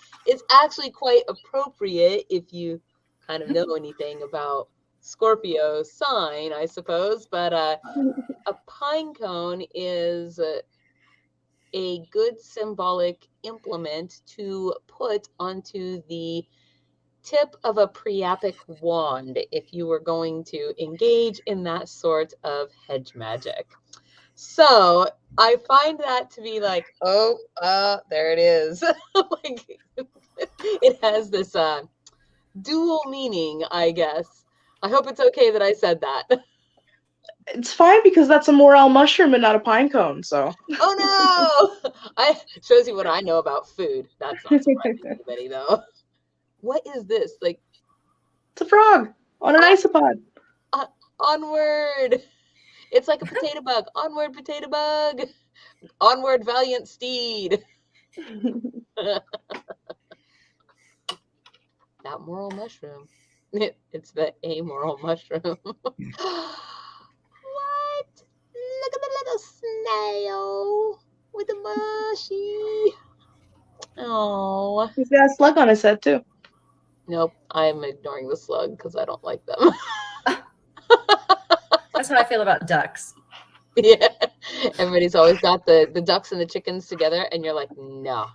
actually quite appropriate if you kind of know anything about Scorpio sign, I suppose. But a pine cone is a good symbolic implement to put onto the tip of a priapic wand if you were going to engage in that sort of hedge magic. So I find that to be like, there it is. Like, it has this dual meaning, I guess. I hope it's okay that I said that. It's fine because that's a morel mushroom and not a pine cone. So. Oh no! I shows you what I know about food. That's not surprising anybody, though. What is this? Like, it's a frog on an isopod. Onward. It's like a potato bug. Onward, potato bug. Onward, valiant steed. That moral mushroom. It's the amoral mushroom. What? Look at the little snail with the mushy. Oh. He's got a slug on his head too. Nope, I'm ignoring the slug because I don't like them. That's how I feel about ducks. Yeah, everybody's always got the ducks and the chickens together, and you're like, no.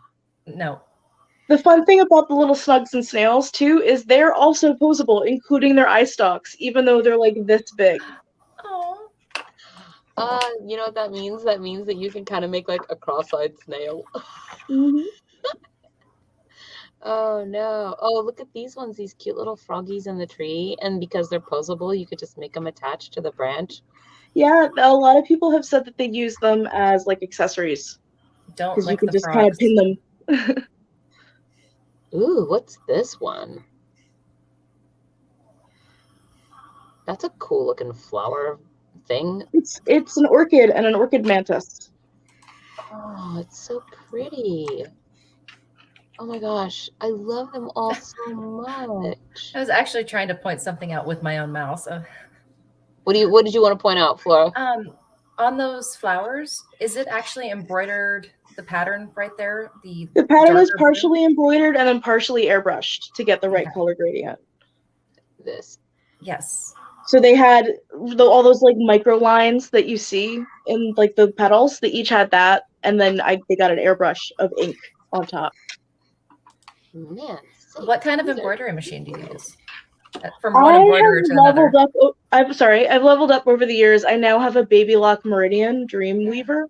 The fun thing about the little snugs and snails too is they're also posable, including their eye stalks, even though they're like this big. Oh. You know what that means? That means that you can kind of make like a cross-eyed snail. Mm-hmm. Oh no! Oh, look at these ones, these cute little froggies in the tree, and because they're posable, you could just make them attached to the branch. Yeah, a lot of people have said that they use them as like accessories. Don't because you lick could the just frogs. kind of pin them. Ooh, what's this one? That's a cool looking flower thing. It's an orchid and an orchid mantis. Oh, it's so pretty. Oh my gosh, I love them all so much. I was actually trying to point something out with my own mouse. What did you want to point out, Flora? On those flowers, is it actually embroidered, the pattern right there? The pattern is darker partially blue? embroidered and then partially airbrushed to get the right color gradient. This. Yes. So they had all those like micro lines that you see in like the petals. They each had that, and then they got an airbrush of ink on top. Man, what kind of embroidery machine do you use? From one embroiderer to another. I've leveled up over the years. I now have a Baby Lock Meridian Dreamweaver.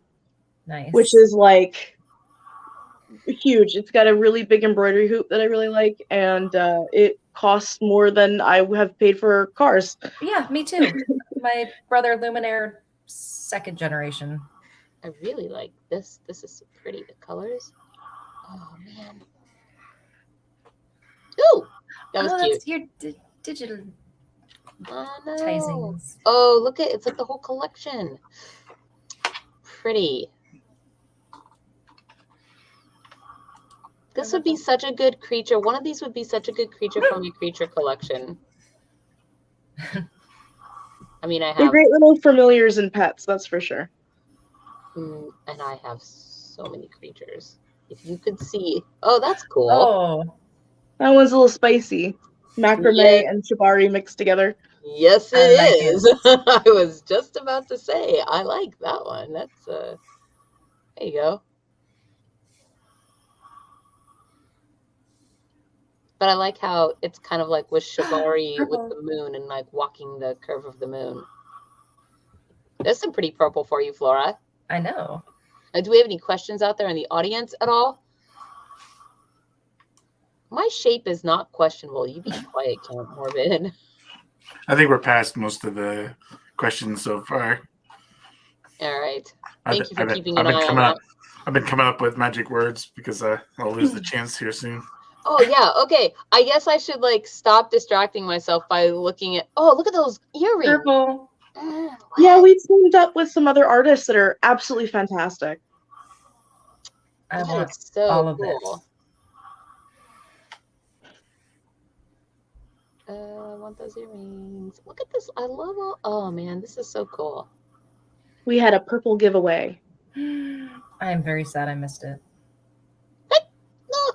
Nice. Which is like huge. It's got a really big embroidery hoop that I really like, and it costs more than I have paid for cars. Yeah, me too. My brother Luminaire, 2nd generation. I really like this. This is so pretty. The colors. Oh man. Ooh, that was cute. That's your digital Oh, oh, look at it's like the whole collection. Pretty. This would be such a good creature. One of these would be such a good creature from your creature collection. I mean, They're great little familiars and pets, that's for sure. And I have so many creatures. If you could see. Oh, that's cool. Oh. That one's a little spicy. Macrame and shibari mixed together. Yes, it is. I was just about to say, I like that one. That's, there you go. But I like how it's kind of like with shibari with the moon and like walking the curve of the moon. There's some pretty purple for you, Flora. I know. Do we have any questions out there in the audience at all? My shape is not questionable. You be quiet, Count Morbid. I think we're past most of the questions so far. All right. Thank you for keeping an I've been eye on coming that. up. I've been coming up with magic words because I'll lose the chance here soon. Oh yeah, okay. I guess I should like stop distracting myself by looking at. Oh, look at those earrings. Purple. Yeah, we teamed up with some other artists that are absolutely fantastic. I That want is so all of cool. I want those earrings. Look at this. I love all. Oh man, this is so cool. We had a purple giveaway. I am very sad I missed it. No.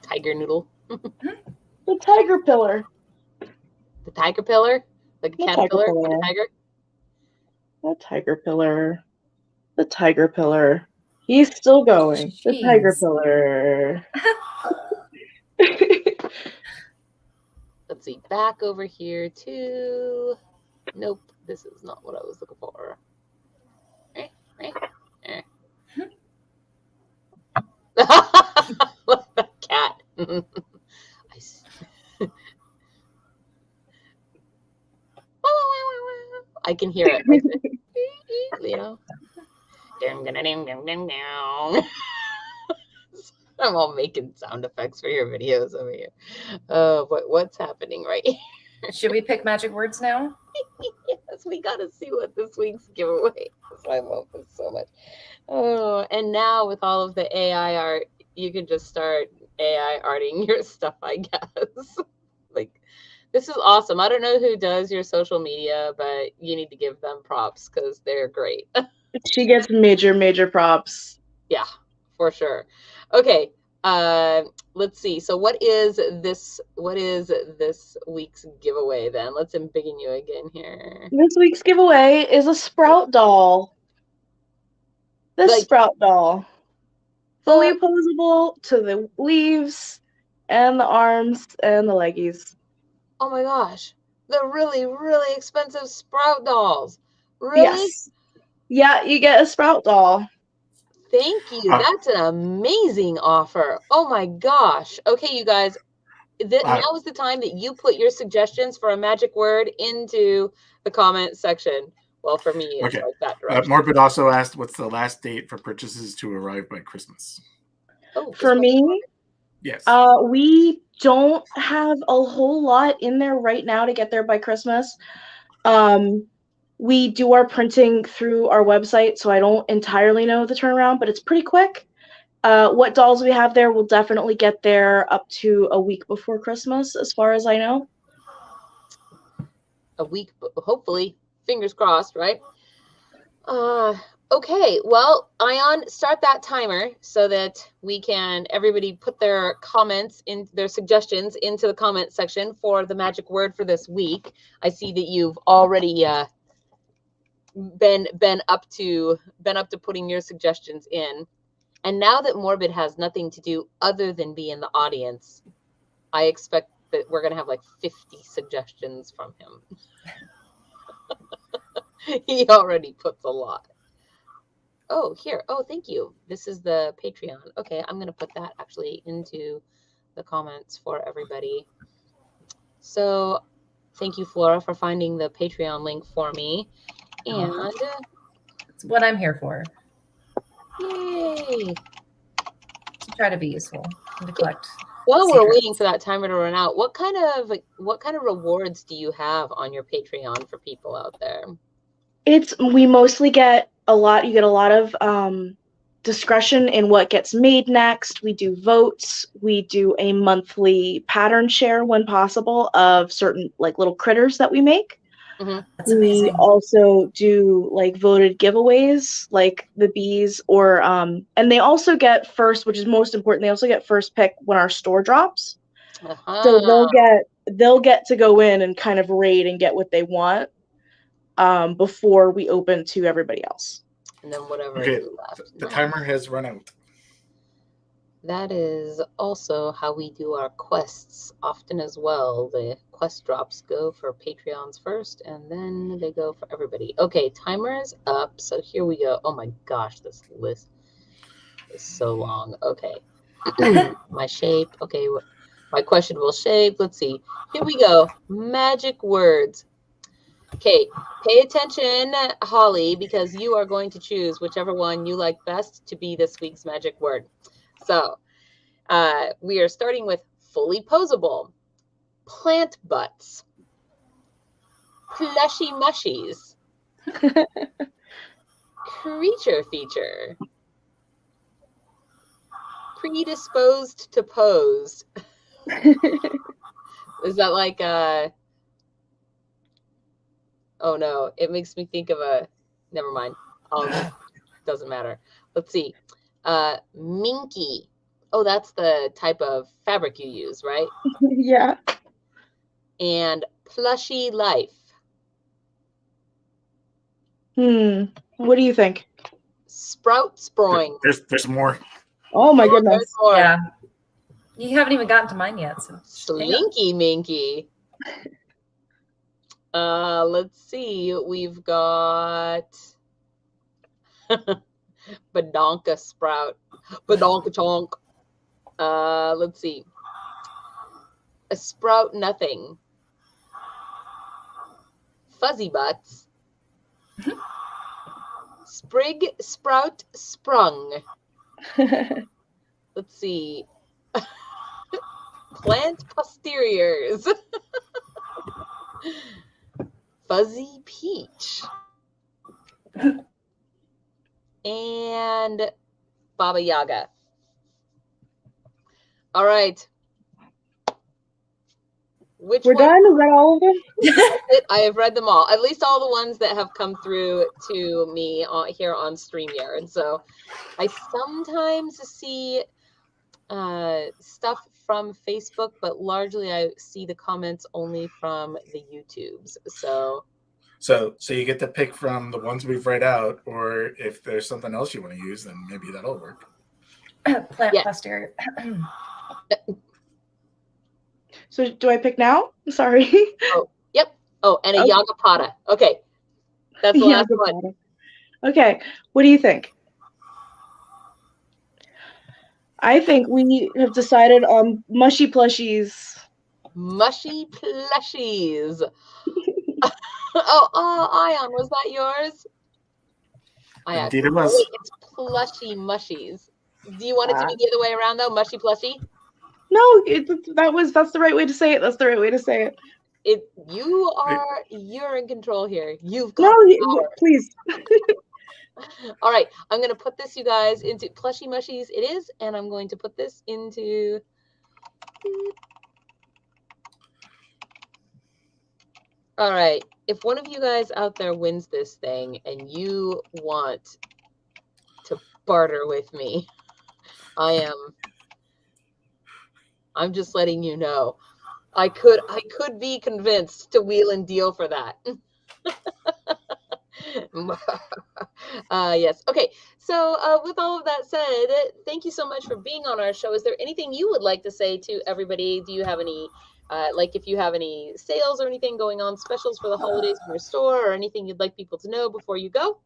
Tiger noodle. The tiger pillar. The tiger pillar? Like a The caterpillar tiger with a pillar. tiger? The tiger pillar. The tiger pillar. He's still going. The tiger Jeez. pillar. Let's see. Back over here too. Nope. This is not what I was looking for. Look at that cat. I can hear it. Like, you know. I'm all making sound effects for your videos over here. What's happening right here? Should we pick magic words now? Yes, we gotta see what this week's giveaway is. I love this so much. Oh, and now with all of the AI art, you can just start AI arting your stuff, I guess. Like, this is awesome. I don't know who does your social media, but you need to give them props because they're great. She gets major props. Yeah, for sure. Okay. Let's see. So what is this week's giveaway then? Let's embiggen you again here. This week's giveaway is a Sprout doll. The Sprout doll. Fully opposable to the leaves and the arms and the leggies. Oh my gosh. The really, really expensive Sprout dolls. Really? Yes. Yeah, you get a Sprout doll. Thank you. That's an amazing offer. Oh my gosh. Okay, you guys. Now is the time that you put your suggestions for a magic word into the comment section. Well, for me, it's like that direction. Morbid also asked, what's the last date for purchases to arrive by Christmas? Oh, for me, yes. We don't have a whole lot in there right now to get there by Christmas. We do our printing through our website, so I don't entirely know the turnaround, but it's pretty quick. What dolls we have there will definitely get there up to a week before Christmas, as far as I know. A week, hopefully. Fingers crossed, right? Okay, well, Ion, start that timer so that everybody put their comments in, their suggestions into the comment section for the magic word for this week. I see that you've already been up to putting your suggestions in. And now that Morbid has nothing to do other than be in the audience, I expect that we're going to have like 50 suggestions from him. He already puts a lot. Oh, here. Oh, thank you. This is the Patreon. Okay, I'm going to put that actually into the comments for everybody. So thank you, Flora, for finding the Patreon link for me. And it's what I'm here for. Yay. To try to be useful and to collect. While we're waiting for that timer to run out, what kind of rewards do you have on your Patreon for people out there? We mostly get a lot. You get a lot of discretion in what gets made next. We do votes. We do a monthly pattern share when possible of certain like little critters that we make. Mm-hmm. That's amazing. We also do like voted giveaways, like the bees, or and they also get first, which is most important. They also get first pick when our store drops. So they'll get to go in and kind of raid and get what they want before we open to everybody else. And then whatever. Okay, is left. the timer has run out. that is also how we do our quests often as well. The quest drops go for Patreons first, and then they go for everybody. Okay, timer is up, so here we go. Oh my gosh, this list is so long. Okay. My shape. Okay, my questionable shape. Let's see. Here we go. Magic words. Okay, pay attention, Holly, because you are going to choose whichever one you like best to be this week's magic word. So we are starting with fully posable, plant butts, plushy mushies, creature feature, predisposed to pose. Is that like oh no, it makes me think of a, never mind. Doesn't matter. Let's see. Minky. Oh, that's the type of fabric you use, right? Yeah. And plushy life. What do you think? Sprout sproing. There's more. Oh my There's goodness. more. Yeah. You haven't even gotten to mine yet. So Slinky minky. Let's see. We've got Badonka sprout. Badonka chonk. Let's see. A sprout nothing. Fuzzy butts. Sprig sprout sprung. Let's see. Plant posteriors. Fuzzy peach. And Baba Yaga. All right. Which We're one? done? Is that all of them? I have read them all, at least all the ones that have come through to me here on StreamYard. So I sometimes see stuff from Facebook, but largely I see the comments only from the YouTubes. So you get to pick from the ones we've read out, or if there's something else you want to use, then maybe that'll work. plant Yeah. posterior. So do I pick now? Sorry. Yep. Oh, and a Okay. Yagapata. Okay. That's the last one. Okay. What do you think? I think we have decided on mushy plushies. Mushy plushies. Oh, Ion, was that yours? Indeed it was. Oh, wait, it's plushy mushies. Do you want it to be the other way around though? Mushy plushy? No, that's the right way to say it. That's the right way to say it. You're in control here. You've got power. Please. All right, I'm gonna put this, you guys, into plushy mushies. It is, and I'm going to put this into. All right, if one of you guys out there wins this thing and you want to barter with me, I'm just letting you know. I could be convinced to wheel and deal for that. Yes. Okay. So with all of that said, thank you so much for being on our show. Is there anything you would like to say to everybody? Do you have any, like if you have any sales or anything going on, specials for the holidays in your store, or anything you'd like people to know before you go?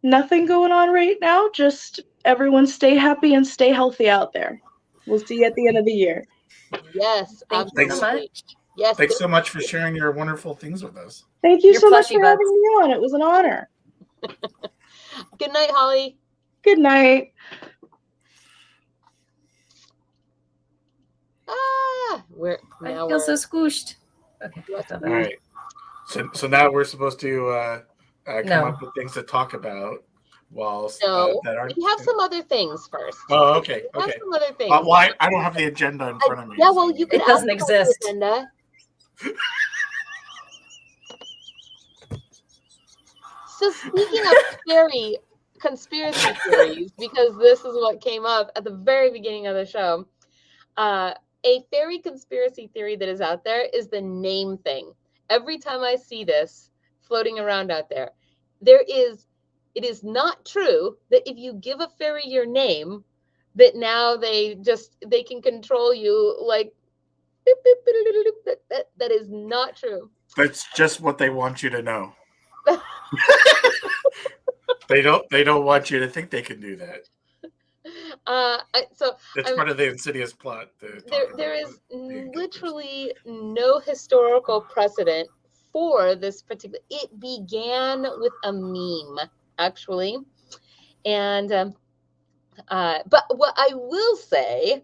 Nothing going on right now. Just everyone stay happy and stay healthy out there. We'll see you at the end of the year. Yes. Thank you so much. Yes. Thanks so much for sharing your wonderful things with us. Thank you Your so much plushy for having me on. It was an honor. Good night, Holly. Good night. I feel so squooshed. Okay. All right. So now we're supposed to come up with things to talk about whilst that aren't. We have some other things first. Oh, okay. We have some other things. Well, I don't have the agenda in front of me. Yeah, well, you could. It doesn't exist. Agenda. So speaking of conspiracy theories, because this is what came up at the very beginning of the show, a fairy conspiracy theory that is out there is the name thing. Every time I see this floating around out there, it is not true that if you give a fairy your name, that now they can control you like beep, beep, beep, beep, beep. That is not true. That's just what they want you to know. They don't want you to think they can do that. So It's part of the insidious plot. There is literally no historical precedent for this particular. It began with a meme, actually, and but what I will say,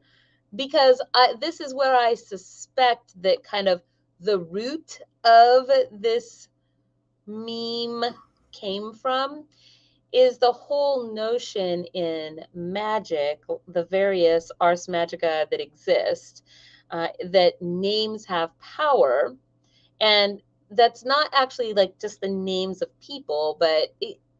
because this is where I suspect that kind of the root of this meme came from, is the whole notion in magic, the various ars magica that exist, that names have power. And that's not actually like just the names of people, but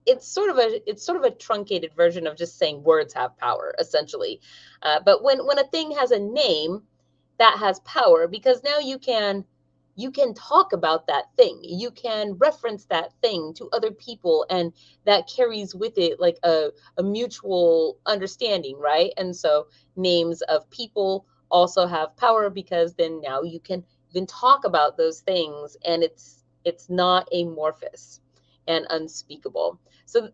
it's sort of a truncated version of just saying words have power, essentially. But when a thing has a name, that has power, because now you can talk about that thing. You can reference that thing to other people, and that carries with it like a mutual understanding, right? And so names of people also have power, because then now you can even talk about those things, and it's not amorphous and unspeakable.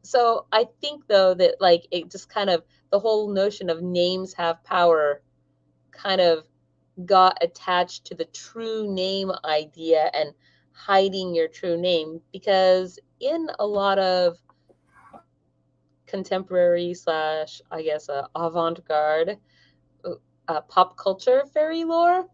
So I think, though, that like it just kind of, the whole notion of names have power kind of got attached to the true name idea and hiding your true name, because in a lot of contemporary / I guess avant-garde pop culture fairy lore,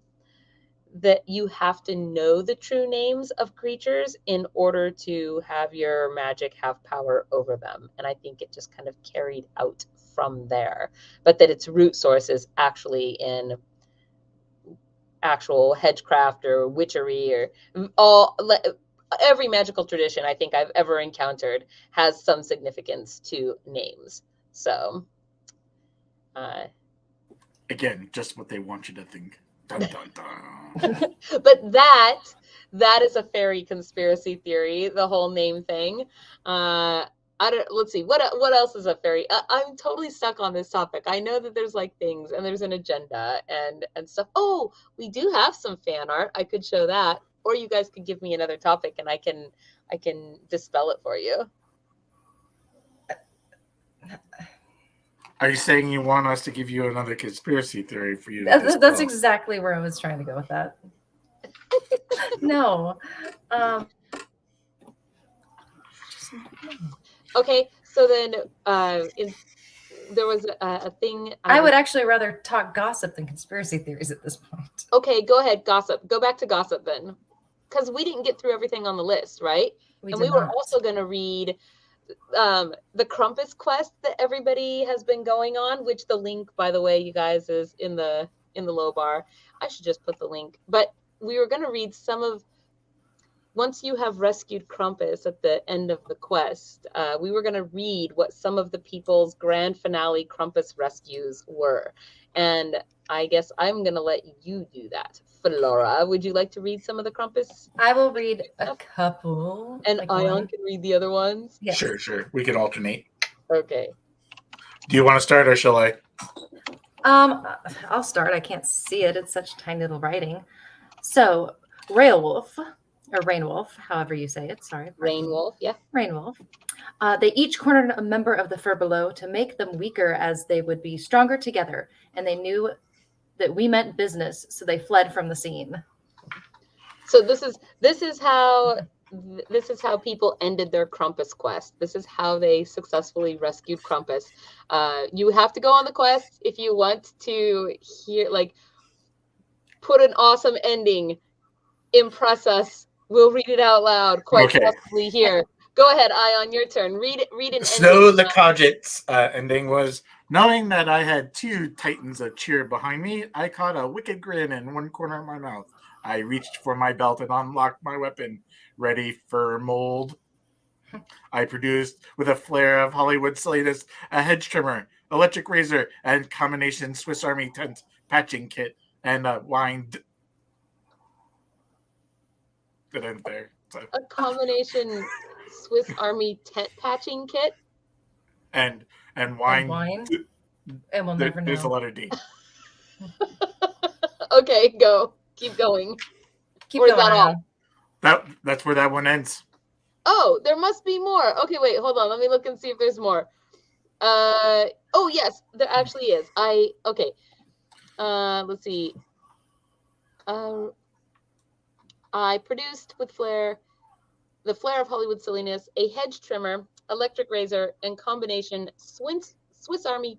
that you have to know the true names of creatures in order to have your magic have power over them. And I think it just kind of carried out from there, but that its root source is actually in actual hedgecraft or witchery, or every magical tradition I think I've ever encountered has some significance to names. So again, just what they want you to think. Dun, dun, dun. But that is a fairy conspiracy theory, the whole name thing. Let's see, what else is a fairy? I'm totally stuck on this topic. I know that there's like things, and there's an agenda and stuff. Oh, we do have some fan art. I could show that, or you guys could give me another topic, and I can dispel it for you. Are you saying you want us to give you another conspiracy theory for you? That's exactly where I was trying to go with that. No. Okay, so then there was a thing. I would actually rather talk gossip than conspiracy theories at this point. Okay, go ahead, gossip. Go back to gossip then, because we didn't get through everything on the list, right? We were also going to read the Krampus quest that everybody has been going on, which the link, by the way, you guys, is in the low bar. I should just put the link. But we were going to read some of, once you have rescued Krampus at the end of the quest, we were going to read what some of the people's grand finale Krampus rescues were. And I guess I'm going to let you do that. Flora, would you like to read some of the Krampus? I will read a couple. And like Ion can read the other ones? Yeah. Sure. We can alternate. Okay. Do you want to start, or shall I? I'll start. I can't see it. It's such tiny little writing. So, Railwolf, or Rainwolf, however you say it. Sorry. Rainwolf, yeah. Rainwolf. They each cornered a member of the fur below to make them weaker, as they would be stronger together, and they knew that we meant business, so they fled from the scene. So this is how people ended their Krampus quest. This is how they successfully rescued Krampus. You have to go on the quest if you want to hear, like, put an awesome ending, impress us. We'll read it out loud, quite possibly here. Go ahead, Ion, your turn. Read an Snow the Cogit's ending was, knowing that I had two titans of cheer behind me, I caught a wicked grin in one corner of my mouth. I reached for my belt and unlocked my weapon, ready for mold. I produced, with a flair of Hollywood's latest, a hedge trimmer, electric razor, and combination Swiss Army tent patching kit, and a wind. It ends there. So. A combination Swiss Army tent patching kit? And wine. And we'll never There's a know. letter D. Okay, go. Keep going. Keep Or is going that all? on. That's where that one ends. Oh, there must be more. Okay, wait, hold on. Let me look and see if there's more. Oh yes, there actually is. Okay. Let's see. I produced with Flair, the Flair of Hollywood silliness, a hedge trimmer, electric razor, and combination Swiss Army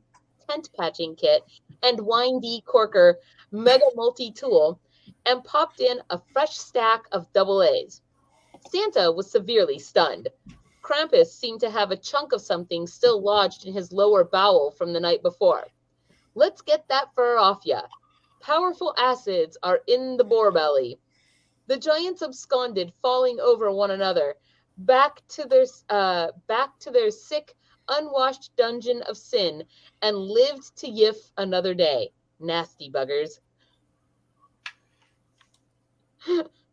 tent patching kit and windy corker mega multi-tool, and popped in a fresh stack of double A's. Santa was severely stunned. Krampus seemed to have a chunk of something still lodged in his lower bowel from the night before. Let's get that fur off ya. Powerful acids are in the boar belly. The giants absconded, falling over one another, back to their sick, unwashed dungeon of sin, and lived to yiff another day. Nasty buggers.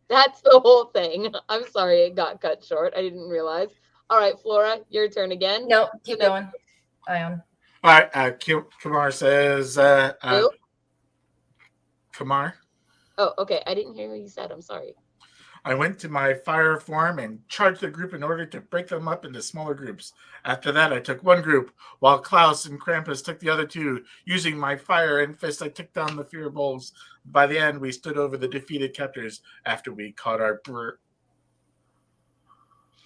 That's the whole thing. I'm sorry it got cut short. I didn't realize. All right, Flora, your turn again. No, keep going. Ion. All right. Kamar says. Who? Kamar. Oh, okay. I didn't hear what you said. I'm sorry. I went to my fire form and charged the group in order to break them up into smaller groups. After that, I took one group, while Klaus and Krampus took the other two. Using my fire and fist, I took down the fear bulls. By the end, we stood over the defeated captors after we caught our breath.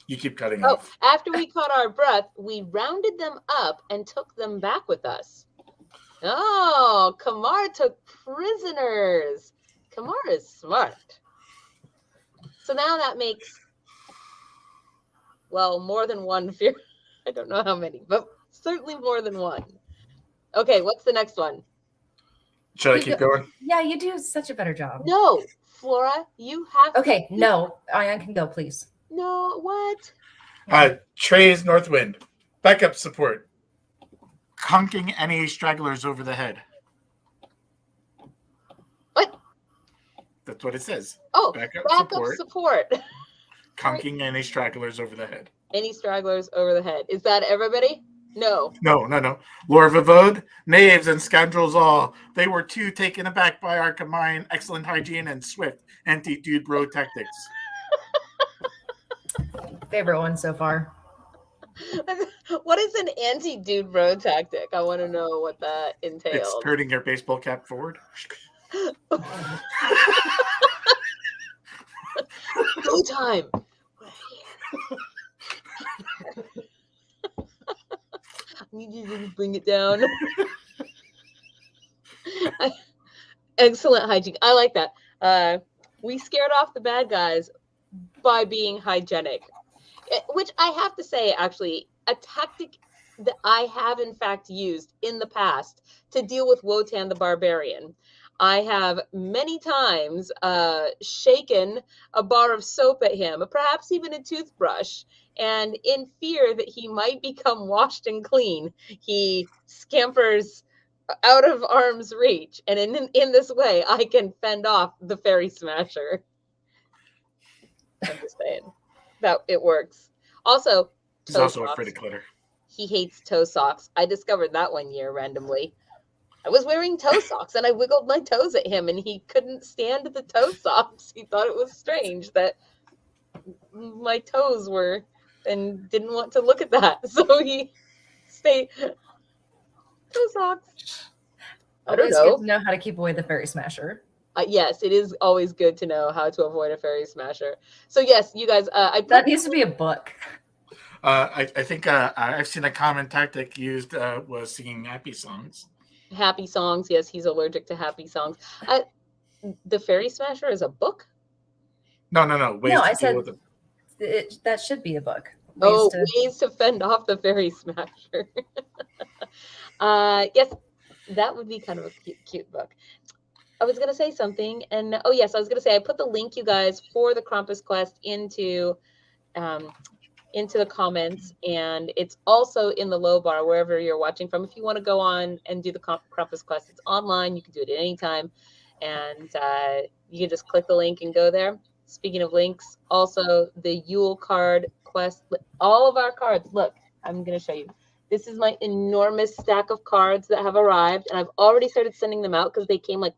You keep cutting off. After we caught our breath, we rounded them up and took them back with us. Oh, Kamar took prisoners. Kamar is smart. So now that makes, well, more than one fear. I don't know how many, but certainly more than one. Okay, what's the next one? Should I keep going? Yeah, you do such a better job. No, Flora, you have Okay, no. Ion can go, please. No, what? Trey's Northwind. Backup support. Conking any stragglers over the head. What? That's what it says. Oh, Backup support. Conking any stragglers over the head. Any stragglers over the head. Is that everybody? No. No. Lord Vivode, knaves and scoundrels all. They were too taken aback by our combined excellent hygiene and swift anti-dude bro tactics. Favorite one so far. What is an anti-dude bro tactic? I want to know what that entails. It's turning your baseball cap forward. Go time. I need you to just bring it down. Excellent hygiene. I like that. We scared off the bad guys by being hygienic, which I have to say, actually, a tactic that I have in fact used in the past to deal with Wotan the Barbarian. I have many times shaken a bar of soap at him, perhaps even a toothbrush, and in fear that he might become washed and clean, he scampers out of arm's reach. And in this way, I can fend off the fairy smasher. I'm just saying that it works. Also, he's also afraid of glitter. He hates toe socks. I discovered that one year randomly. I was wearing toe socks and I wiggled my toes at him and he couldn't stand the toe socks. He thought it was strange that my toes were and didn't want to look at that. So he stayed toe socks. I don't know. Good to know how to keep away the fairy smasher. Yes, it is always good to know how to avoid a fairy smasher. So yes, you guys, that needs to be a book. I think I've seen a common tactic used was singing happy songs. Happy songs. Yes, he's allergic to happy songs. The Fairy Smasher is a book? No. I said that should be a book. Ways to fend off the Fairy Smasher. Yes, that would be kind of a cute book. I was going to say something, and I was going to say I put the link, you guys, for the Krampus quest into the comments, and it's also in the low bar wherever you're watching from. If you want to go on and do the Krampus quest, it's online. You can do it at any time, and you can just click the link and go there. Speaking of links, also the Yule card quest, all of our cards. Look, I'm going to show you. This is my enormous stack of cards that have arrived, and I've already started sending them out because they came like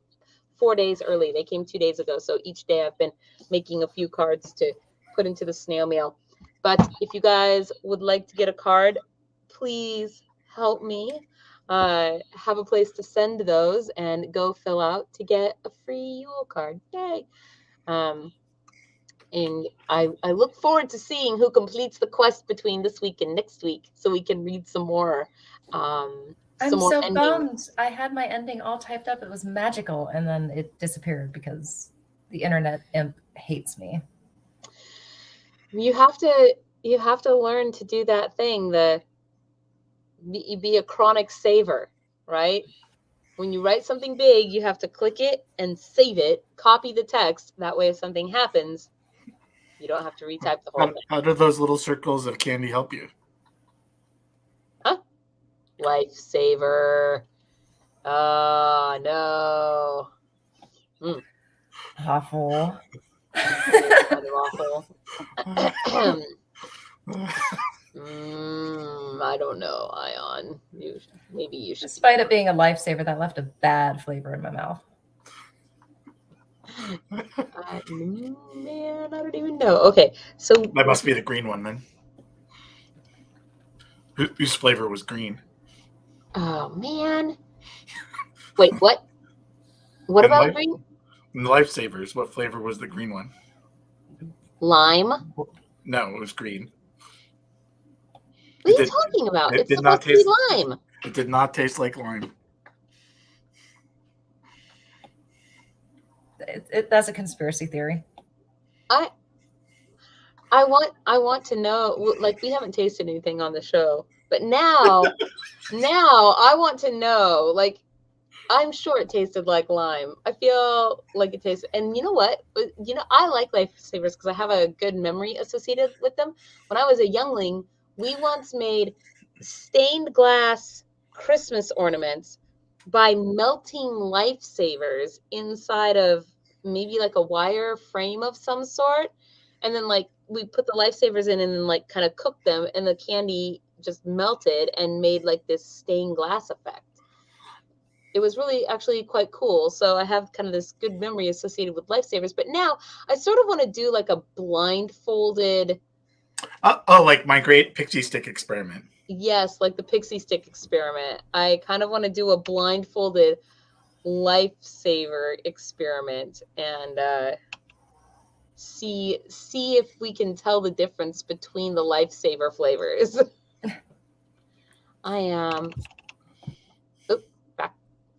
4 days early. They came 2 days ago. So each day I've been making a few cards to put into the snail mail. But if you guys would like to get a card, please help me have a place to send those and go fill out to get a free Yule card. Yay. And I look forward to seeing who completes the quest between this week and next week so we can read some more. I'm so bummed. I had my ending all typed up. It was magical, and then it disappeared because the internet imp hates me. You have to learn to do that thing, be a chronic saver, right? When you write something big, you have to click it and save it, copy the text. That way, if something happens, you don't have to retype the whole thing. How do those little circles of candy help you? Huh? Lifesaver. Oh, no. Awful. Kind of awful. I don't know, Ion. Maybe you should. Despite it being a lifesaver, that left a bad flavor in my mouth. Man, I don't even know. Okay, so that must be the green one then. Whose flavor was green? Oh man! Wait, what? What about the green? In the lifesavers, what flavor was the green one? Lime. No, it was green. What are you talking about? It's supposed to be lime. It did not taste like lime. That's a conspiracy theory. I want to know. Like, we haven't tasted anything on the show, but now I want to know. Like, I'm sure it tasted like lime. I feel like it tastes. And you know what? I like lifesavers because I have a good memory associated with them. When I was a youngling, we once made stained glass Christmas ornaments by melting lifesavers inside of maybe like a wire frame of some sort. And then like we put the lifesavers in and then like kind of cooked them, and the candy just melted and made like this stained glass effect. It was really actually quite cool. So I have kind of this good memory associated with lifesavers. But now I sort of want to do like a blindfolded. Like my great pixie stick experiment. Yes, like the pixie stick experiment. I kind of want to do a blindfolded lifesaver experiment and see if we can tell the difference between the lifesaver flavors. I am. Back.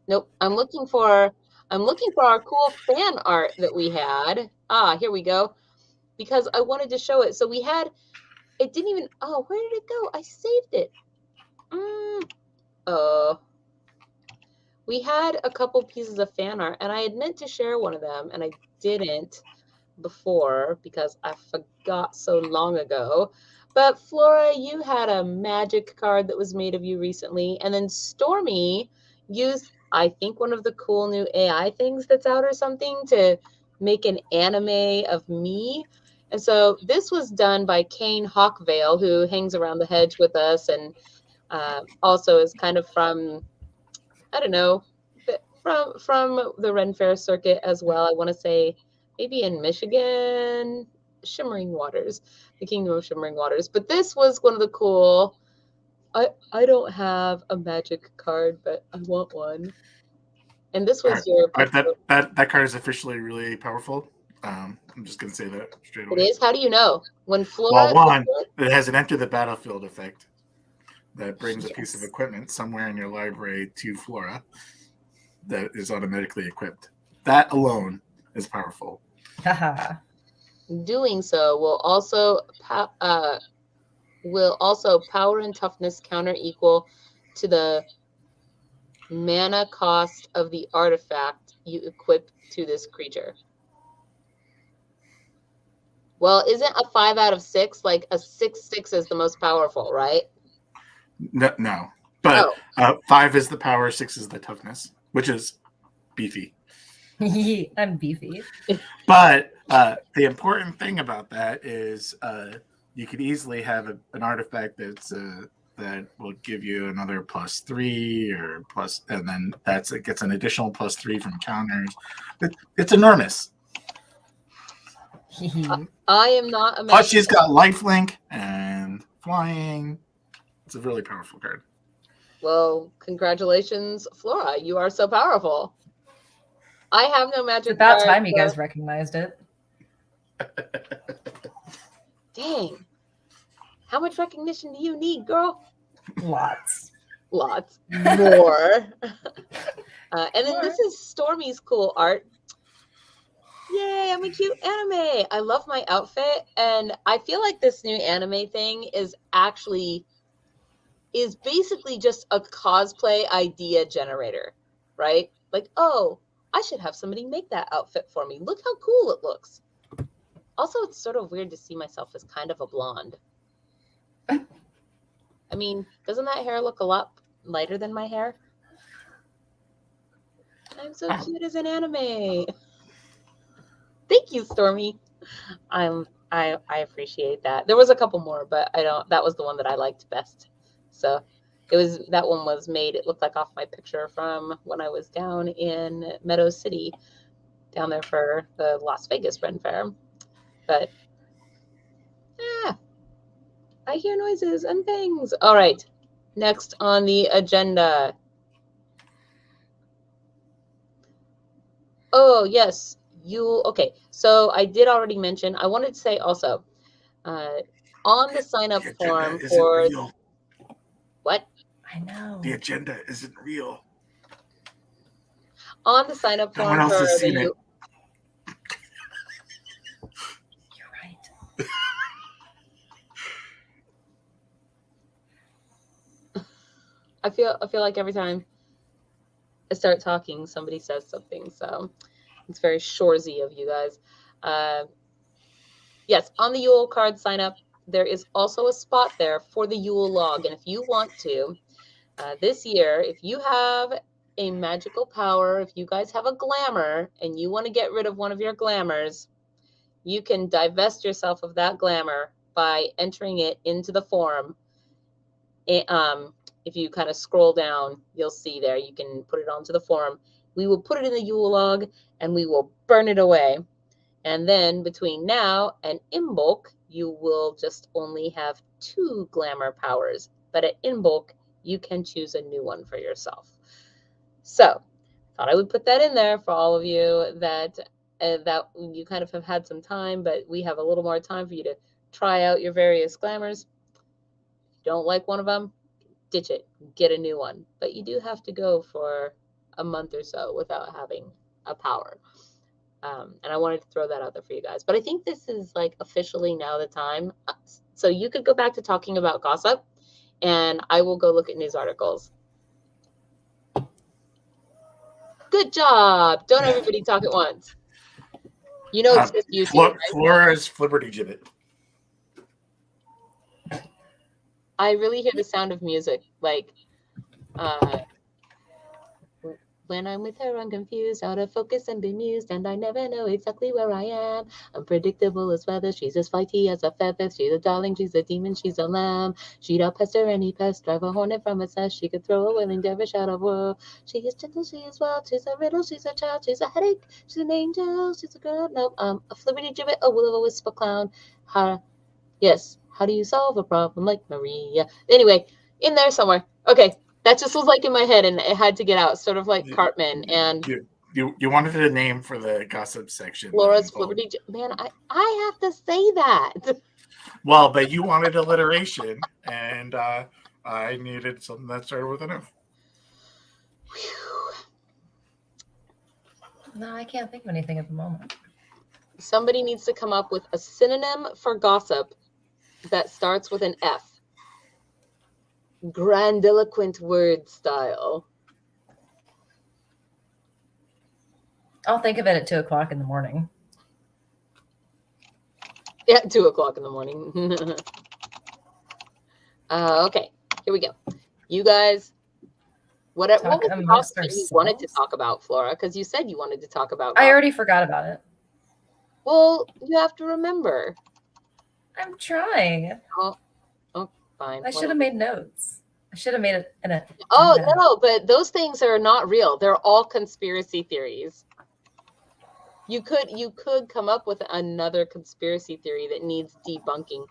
Nope. I'm looking for our cool fan art that we had. Here we go. Because I wanted to show it. So we had. It didn't even. Oh, where did it go? I saved it. We had a couple pieces of fan art, and I had meant to share one of them, and I didn't before because I forgot so long ago. But Flora, you had a magic card that was made of you recently, and then Stormy used, I think, one of the cool new AI things that's out or something to make an anime of me. And so this was done by Kane Hawkvale, who hangs around the hedge with us, and also is kind of from, I don't know, from the Ren Fair circuit as well. I want to say maybe in Michigan, Shimmering Waters, the Kingdom of Shimmering Waters. But this was one of the cool. I don't have a magic card, but I want one. And this was your. That card is officially really powerful. I'm just gonna say that straight away. It is. How do you know? When Flora. Well, one, it has an enter the battlefield effect that brings a piece of equipment somewhere in your library to Flora that is automatically equipped. That alone is powerful. Doing so will also power and toughness counter equal to the mana cost of the artifact you equip to this creature. Well, isn't a 5 out of 6 like a 6/6 is the most powerful, right? No. But 5 is the power, 6 is the toughness, which is beefy. I'm beefy. But the important thing about that is you could easily have an artifact that's that will give you another +3 or plus, and then it gets an additional +3 from counters. It's enormous. I am not a Plus, she's got lifelink and flying. It's a really powerful card. Well, congratulations, Flora. You are so powerful. I have no magic. It's about card, time you guys recognized it. Dang. How much recognition do you need, girl? Lots. Lots. More. And then this is Stormy's cool art. Yay, I'm a cute anime. I love my outfit. And I feel like this new anime thing is basically just a cosplay idea generator, right? Like, oh, I should have somebody make that outfit for me. Look how cool it looks. Also, it's sort of weird to see myself as kind of a blonde. I mean, doesn't that hair look a lot lighter than my hair? I'm so cute as an anime. Thank you, Stormy. I appreciate that. There was a couple more, but that was the one that I liked best. So that one was made, it looked like off my picture from when I was down in Meadow City, down there for the Las Vegas Ren Fair. But I hear noises and things. All right, next on the agenda. Oh, yes, okay. So I did already mention, I wanted to say also, on the sign-up form for... What? I know. The agenda isn't real. On the sign-up form No one else for has seen the... it. You're right. I feel like every time I start talking, somebody says something. So it's very shoresy of you guys. Yes, on the Yule card sign up, there is also a spot there for the Yule log. And if you want to, this year, if you have a magical power, if you guys have a glamour and you want to get rid of one of your glamours, you can divest yourself of that glamour by entering it into the form. If you kind of scroll down, you'll see there, you can put it onto the forum. We will put it in the Yule log and we will burn it away. And then between now and Imbolc, you will just only have 2 glamour powers. But at Imbolc, you can choose a new one for yourself. So thought I would put that in there for all of you that you kind of have had some time, but we have a little more time for you to try out your various glamours. If you don't like one of them, ditch it, get a new one. But you do have to go for a month or so without having a power. And I wanted to throw that out there for you guys. But I think this is like officially now the time. So you could go back to talking about gossip and I will go look at news articles. Good job. Don't everybody talk at once. You know it's just you two, right? Flora's Flibberty Gibbet. I really hear the sound of music, like when I'm with her, I'm confused, out of focus and bemused, and I never know exactly where I am. Unpredictable as weather, she's as flighty as a feather. She's a darling, she's a demon, she's a lamb. She'd outpester any pest, drive a hornet from its nest. She could throw a willing dervish out of woe. She is gentle, she is wild, she's a riddle, she's a child, she's a headache, she's an angel, she's a girl. No, a flibberty gibbet, a will-o'-wisp, a clown. Yes. How do you solve a problem like Maria? Anyway, in there somewhere. Okay, that just was like in my head, and it had to get out, sort of like Cartman. And you wanted a name for the gossip section. Laura's Flibberty. Man, I have to say that. Well, but you wanted alliteration, and I needed something that started with an F. No, I can't think of anything at the moment. Somebody needs to come up with a synonym for gossip that starts with an F. Grandiloquent word style. I'll think of it at 2:00 in the morning. Yeah, 2:00 in the morning. Okay, here we go. You guys, what was the gossip that you wanted to talk about, Flora? Because you said you wanted to talk about gossip. I already forgot about it. Well, you have to remember. I'm trying. Oh, fine. I should have made notes. I should have made it in a. Oh no, but those things are not real. They're all conspiracy theories. You could come up with another conspiracy theory that needs debunking.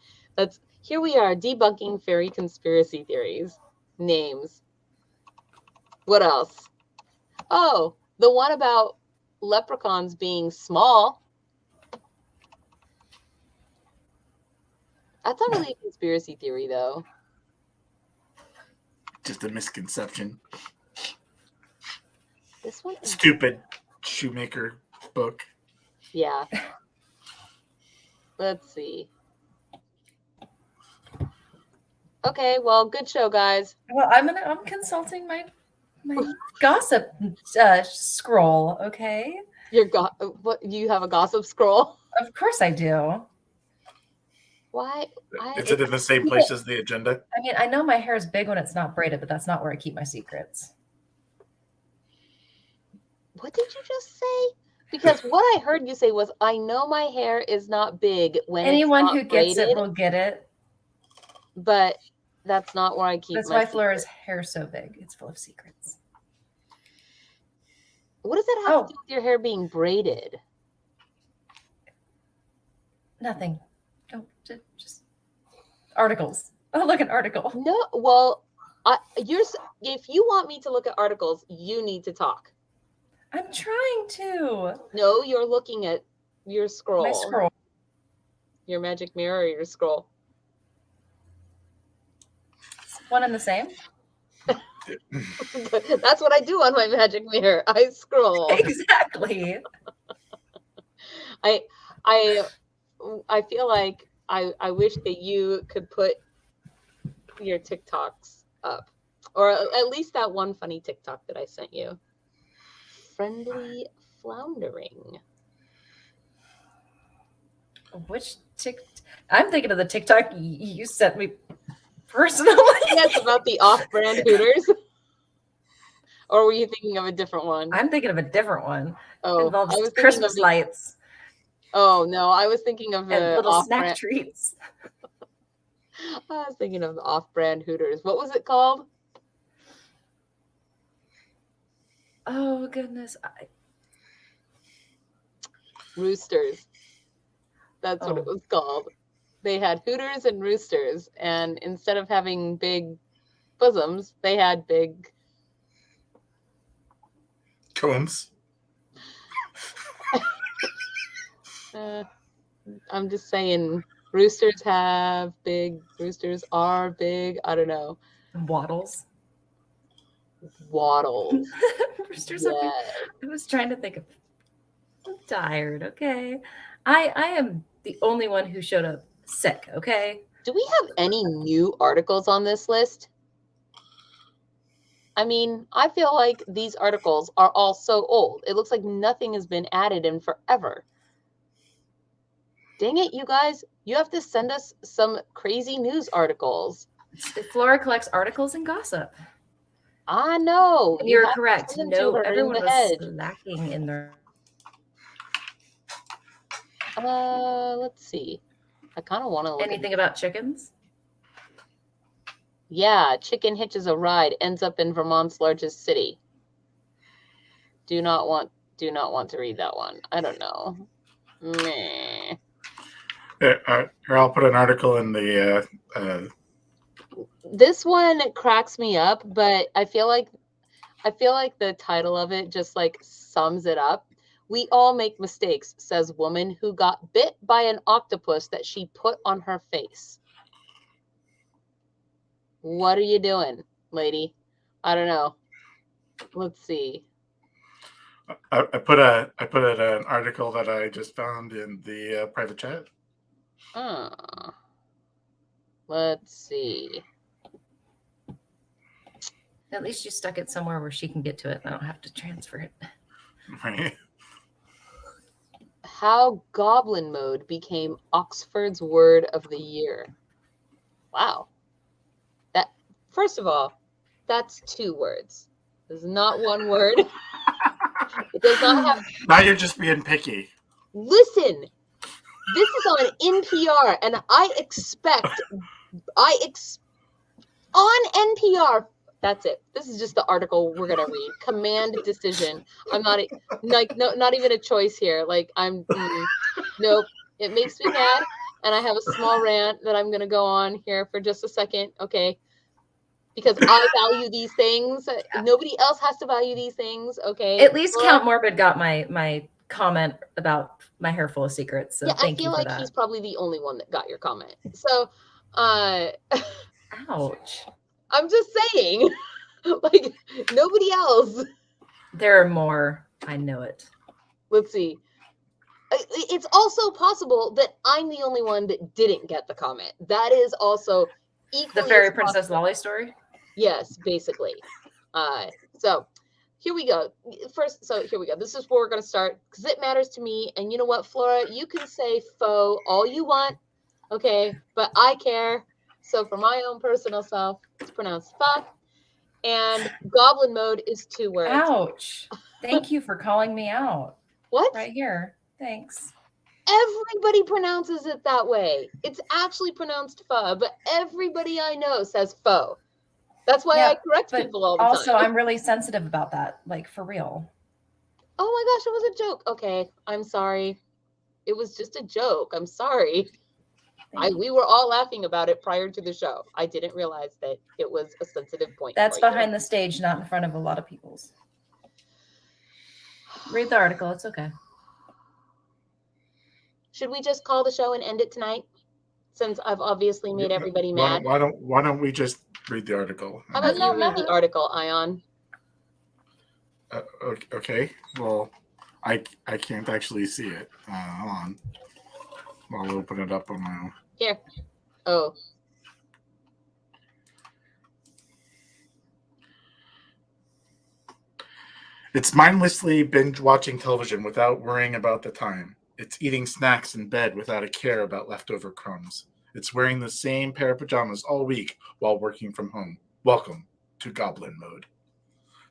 Here we are debunking fairy conspiracy theories. Names. What else? Oh, the one about leprechauns being small. That's not really a conspiracy theory, though. Just a misconception. This one? Stupid shoemaker book. Yeah. Let's see. Okay, well, good show, guys. Well, I'm consulting my gossip scroll. Okay. What? You have a gossip scroll? Of course I do. Why? Is it in the same place as the agenda? I mean, I know my hair is big when it's not braided, but that's not where I keep my secrets. What did you just say? Because what I heard you say was, I know my hair is not big when anyone it's not who gets braided, it will get it. But that's not where I keep That's my why Flora's hair so big. It's full of secrets. What does that have to do with your hair being braided? Nothing. Don't just articles. Oh, look, an article. No, well, if you want me to look at articles, you need to talk. I'm trying to. No, you're looking at your scroll. My scroll. Your magic mirror or your scroll. One and the same. That's what I do on my magic mirror. I scroll. Exactly. I feel like I wish that you could put your TikToks up, or at least that one funny TikTok that I sent you. Friendly floundering. Which I'm thinking of the TikTok you sent me personally. Yes, about the off-brand Hooters. Or were you thinking of a different one? I'm thinking of a different one. Oh, It involves I was thinking Christmas of the, lights Oh no, I was thinking of and the little snack off-brand. treats. I was thinking of the off-brand Hooters. What was it called? Oh goodness. Roosters. That's what it was called. They had Hooters and Roosters, and instead of having big bosoms, they had big Combs. I'm just saying, roosters have big, roosters are big. I don't know. Waddles. Waddles. Roosters are big. I was trying to think of. I'm tired. Okay. I am the only one who showed up sick. Okay. Do we have any new articles on this list? I mean, I feel like these articles are all so old. It looks like nothing has been added in forever. Dang it, you guys. You have to send us some crazy news articles. Flora collects articles and gossip. I know. And you're have to correct. send them to No, her in everyone the was Hedge. lacking in their. Let's see. I kind of want to look Anything about chickens? Yeah, chicken hitches a ride, ends up in Vermont's largest city. Do not want to read that one. I don't know. Meh. Here, I'll put an article in the. This one cracks me up, but I feel like the title of it just like sums it up. We all make mistakes, says woman who got bit by an octopus that she put on her face. What are you doing, lady? I don't know. Let's see. I put an article that I just found in the private chat. Let's see. At least you stuck it somewhere where she can get to it and I don't have to transfer it. Right. How goblin mode became Oxford's word of the year. Wow. That, first of all, that's 2 words. It's not 1 word. It does not have. Now you're just being picky. Listen, this is on NPR, and I expect on NPR. That's it. This is just the article we're gonna read. Command decision. I'm not not even a choice here. Like nope. It makes me mad, and I have a small rant that I'm gonna go on here for just a second. Okay. Because I value these things. Nobody else has to value these things. Okay. At least Count Morbid got my comment about my hair full of secrets. So yeah, thank I feel you for like that. he's probably the only one that got your comment. So, ouch. I'm just saying, like nobody else. There are more. I know it. Let's see. It's also possible that I'm the only one that didn't get the comment. That is also equally The Fairy as Princess possible. Lolly story? Yes, basically. So here we go. Here we go. This is where we're going to start because it matters to me. And you know what, Flora? You can say faux all you want, okay? But I care. So for my own personal self, it's pronounced fa. And goblin mode is 2 words. Ouch. Thank you for calling me out. What? Right here. Thanks. Everybody pronounces it that way. It's actually pronounced fa, but everybody I know says faux. That's why I correct people all the time. Also, I'm really sensitive about that, like for real. Oh my gosh, it was a joke. Okay, I'm sorry. It was just a joke. I'm sorry. We were all laughing about it prior to the show. I didn't realize that it was a sensitive point. That's behind the stage, not in front of a lot of people's. Read the article. It's okay. Should we just call the show and end it tonight? Since I've obviously made everybody mad. Why don't we just read the article? How about you read the article, Ion? Okay. Well, I can't actually see it. Hold on. I'll open it up on my own. Here. Oh. It's mindlessly binge watching television without worrying about the time. It's eating snacks in bed without a care about leftover crumbs. It's wearing the same pair of pajamas all week while working from home. Welcome to Goblin Mode.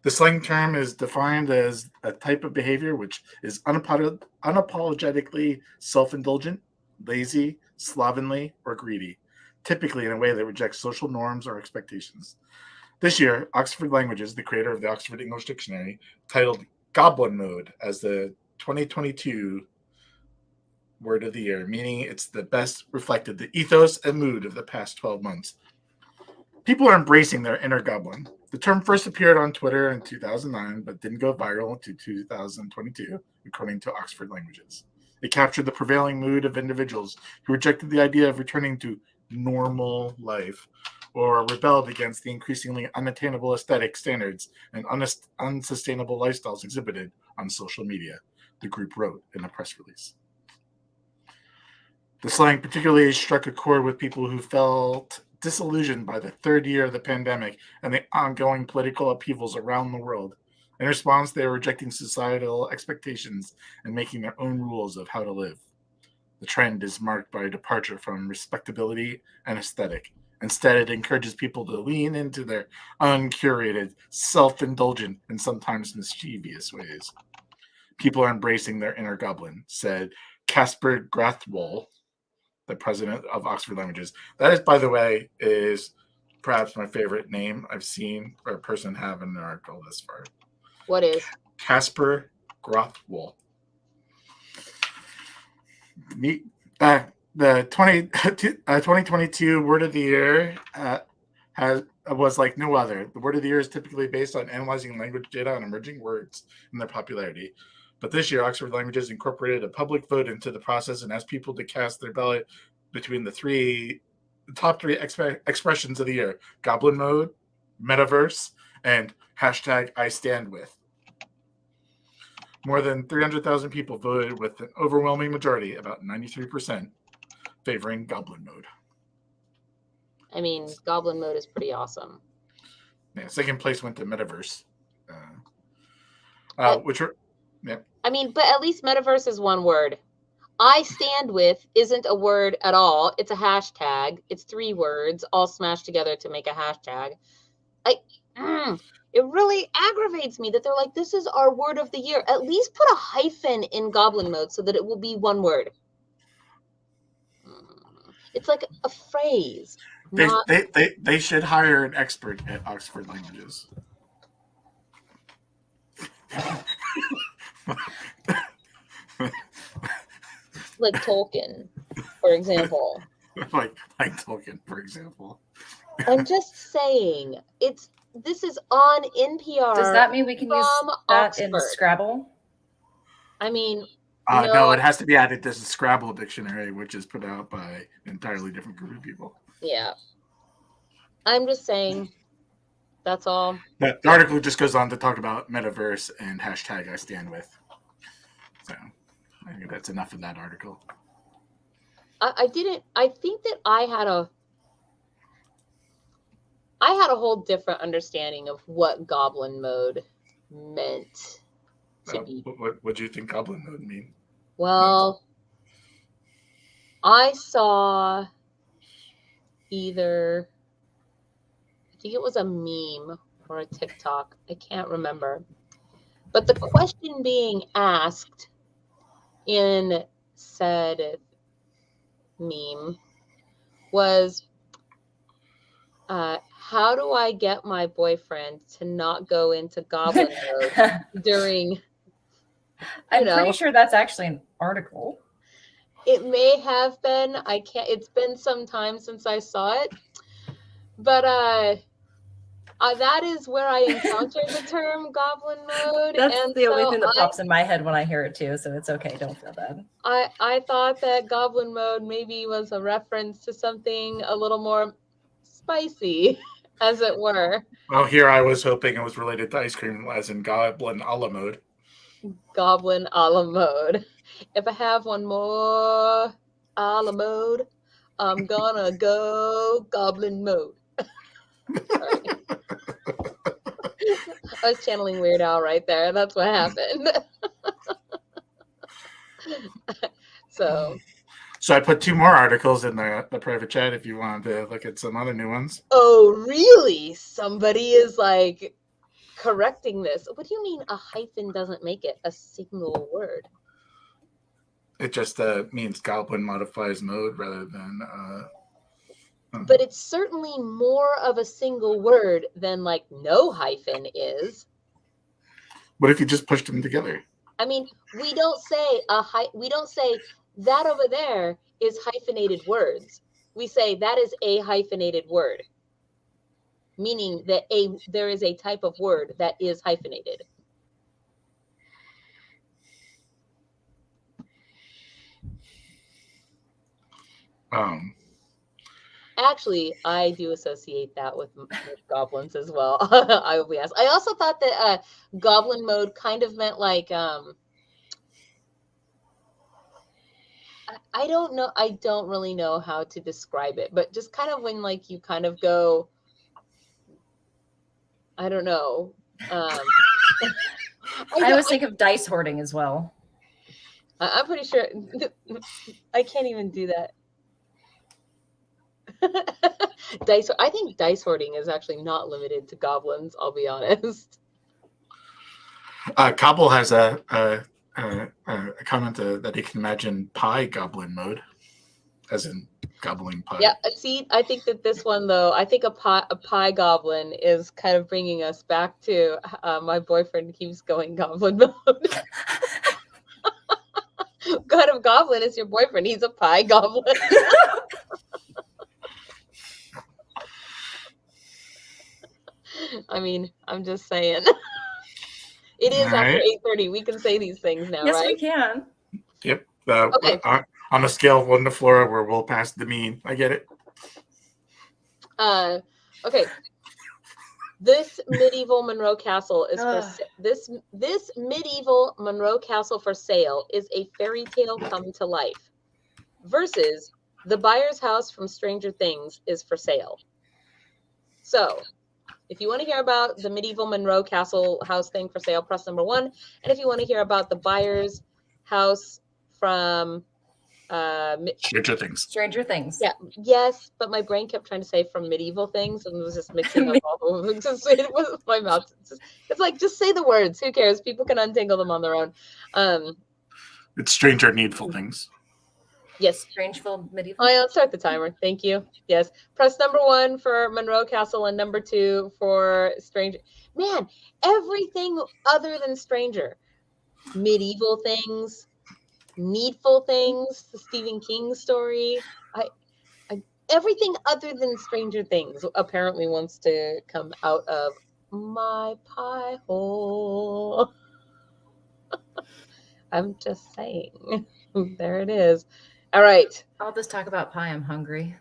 The slang term is defined as a type of behavior which is unapologetically self-indulgent, lazy, slovenly, or greedy, typically in a way that rejects social norms or expectations. This year, Oxford Languages, the creator of the Oxford English Dictionary, titled Goblin Mode as the 2022 word of the year, meaning it's the best reflected the ethos and mood of the past 12 months. People are embracing their inner goblin. The term first appeared on Twitter in 2009, but didn't go viral until 2022, according to Oxford Languages. It captured the prevailing mood of individuals who rejected the idea of returning to normal life or rebelled against the increasingly unattainable aesthetic standards and unsustainable lifestyles exhibited on social media, the group wrote in a press release. The slang particularly struck a chord with people who felt disillusioned by the third year of the pandemic and the ongoing political upheavals around the world. In response, they were rejecting societal expectations and making their own rules of how to live. The trend is marked by a departure from respectability and aesthetic. Instead, it encourages people to lean into their uncurated, self-indulgent, and sometimes mischievous ways. People are embracing their inner goblin, said Casper Grathwohl, the president of Oxford Languages. That is, by the way, is perhaps my favorite name I've seen or a person have in an article this far. What is? Casper Grathwohl. The 2022 word of the year was like no other. The word of the year is typically based on analyzing language data on emerging words and their popularity. But this year, Oxford Languages incorporated a public vote into the process and asked people to cast their ballot between the top three expressions of the year: Goblin Mode, Metaverse, and hashtag I Stand With. More than 300,000 people voted with an overwhelming majority, about 93%, favoring Goblin Mode. I mean, Goblin Mode is pretty awesome. Yeah, second place went to Metaverse, which are... Yeah. I mean, but at least Metaverse is one word. I Stand With isn't a word at all. It's a hashtag. It's 3 words all smashed together to make a hashtag. It really aggravates me that they're like, this is our word of the year. At least put a hyphen in Goblin Mode so that it will be one word. It's like a phrase. Not They should hire an expert at Oxford languages. like Tolkien, for example. like Tolkien, for example. I'm just saying, this is on NPR. Does that mean we can use from that in Oxford. Scrabble? I mean, No, it has to be added to the Scrabble dictionary, which is put out by an entirely different group of people. yeah. I'm just saying, that's all. The article just goes on to talk about metaverse and hashtag I stand with. So I think that's enough of that article. I think that I had a whole different understanding of what goblin mode meant to be. What do you think goblin mode mean? Well, I saw either, I think it was a meme or a TikTok. I can't remember. But the question being asked in said meme was, how do I get my boyfriend to not go into goblin mode during... I'm pretty sure that's actually an article. It may have been. It's been some time since I saw it. But that is where I encountered the term goblin mode. That's and the only thing that pops in my head when I hear it too, so it's okay. Don't feel bad. I thought that goblin mode maybe was a reference to something a little more spicy, as it were. Well, here I was hoping it was related to ice cream, as in goblin a la mode. Goblin a la mode. If I have one more a la mode, I'm gonna go goblin mode. Sorry. I was channeling Weird Al right there. That's what happened. So I put 2 more articles in the private chat if you wanted to look at some other new ones. Oh, really? Somebody is like correcting this. What do you mean a hyphen doesn't make it a single word? It just means goblin modifies mode rather than... But it's certainly more of a single word than like no hyphen is. What if you just pushed them together? I mean, we don't say that over there is hyphenated words. We say that is a hyphenated word, meaning that there is a type of word that is hyphenated. Actually, I do associate that with goblins as well. I will be asked. I also thought that goblin mode kind of meant like I don't know. I don't really know how to describe it, but just kind of when like you kind of go, I don't know. I always think of dice hoarding as well. I'm pretty sure I can't even do that. I think dice hoarding is actually not limited to goblins, I'll be honest. Cobble has a comment that he can imagine pie goblin mode, as in gobbling pie. Yeah, see, I think that this one though, I think a pie goblin is kind of bringing us back to my boyfriend keeps going goblin mode. What kind of goblin is your boyfriend? He's a pie goblin. I mean, I'm just saying. It is after 8:30. We can say these things now, yes, right? we can. Yep. Okay. On a scale of 1 to Flora, where we'll pass the mean. I get it. Okay. This medieval Monroe castle is for this medieval Monroe castle for sale is a fairy tale come to life. Versus the buyer's house from Stranger Things is for sale. So, if you want to hear about the medieval Monroe castle house thing for sale, press number 1. And if you want to hear about the buyer's house from Stranger Things. Stranger Things. Yeah, yes, but my brain kept trying to say from medieval things and it was just mixing up all of them. It was my mouth. It's like, just say the words. Who cares? People can untangle them on their own. It's Stranger Needful Things. Yes. Strangeville Medieval. I'll start the timer. Thank you. Yes. Press number 1 for Monroe Castle and number 2 for Stranger. Man, everything other than Stranger. Medieval things, needful things, the Stephen King story. Everything other than Stranger Things apparently wants to come out of my pie hole. I'm just saying. There it is. All right. I'll just talk about pie. I'm hungry.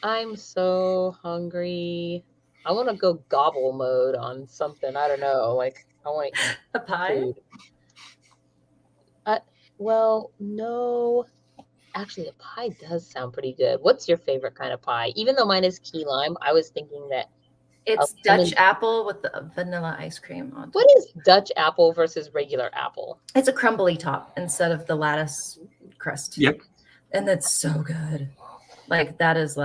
I'm so hungry. I want to go gobble mode on something. I don't know. Like, I want to eat A pie? food. Well, no. Actually, a pie does sound pretty good. What's your favorite kind of pie? Even though mine is key lime, I was thinking that It's Dutch apple with the vanilla ice cream on top. What is Dutch apple versus regular apple? It's a crumbly top instead of the lattice crust. Yep. And that's so good. That is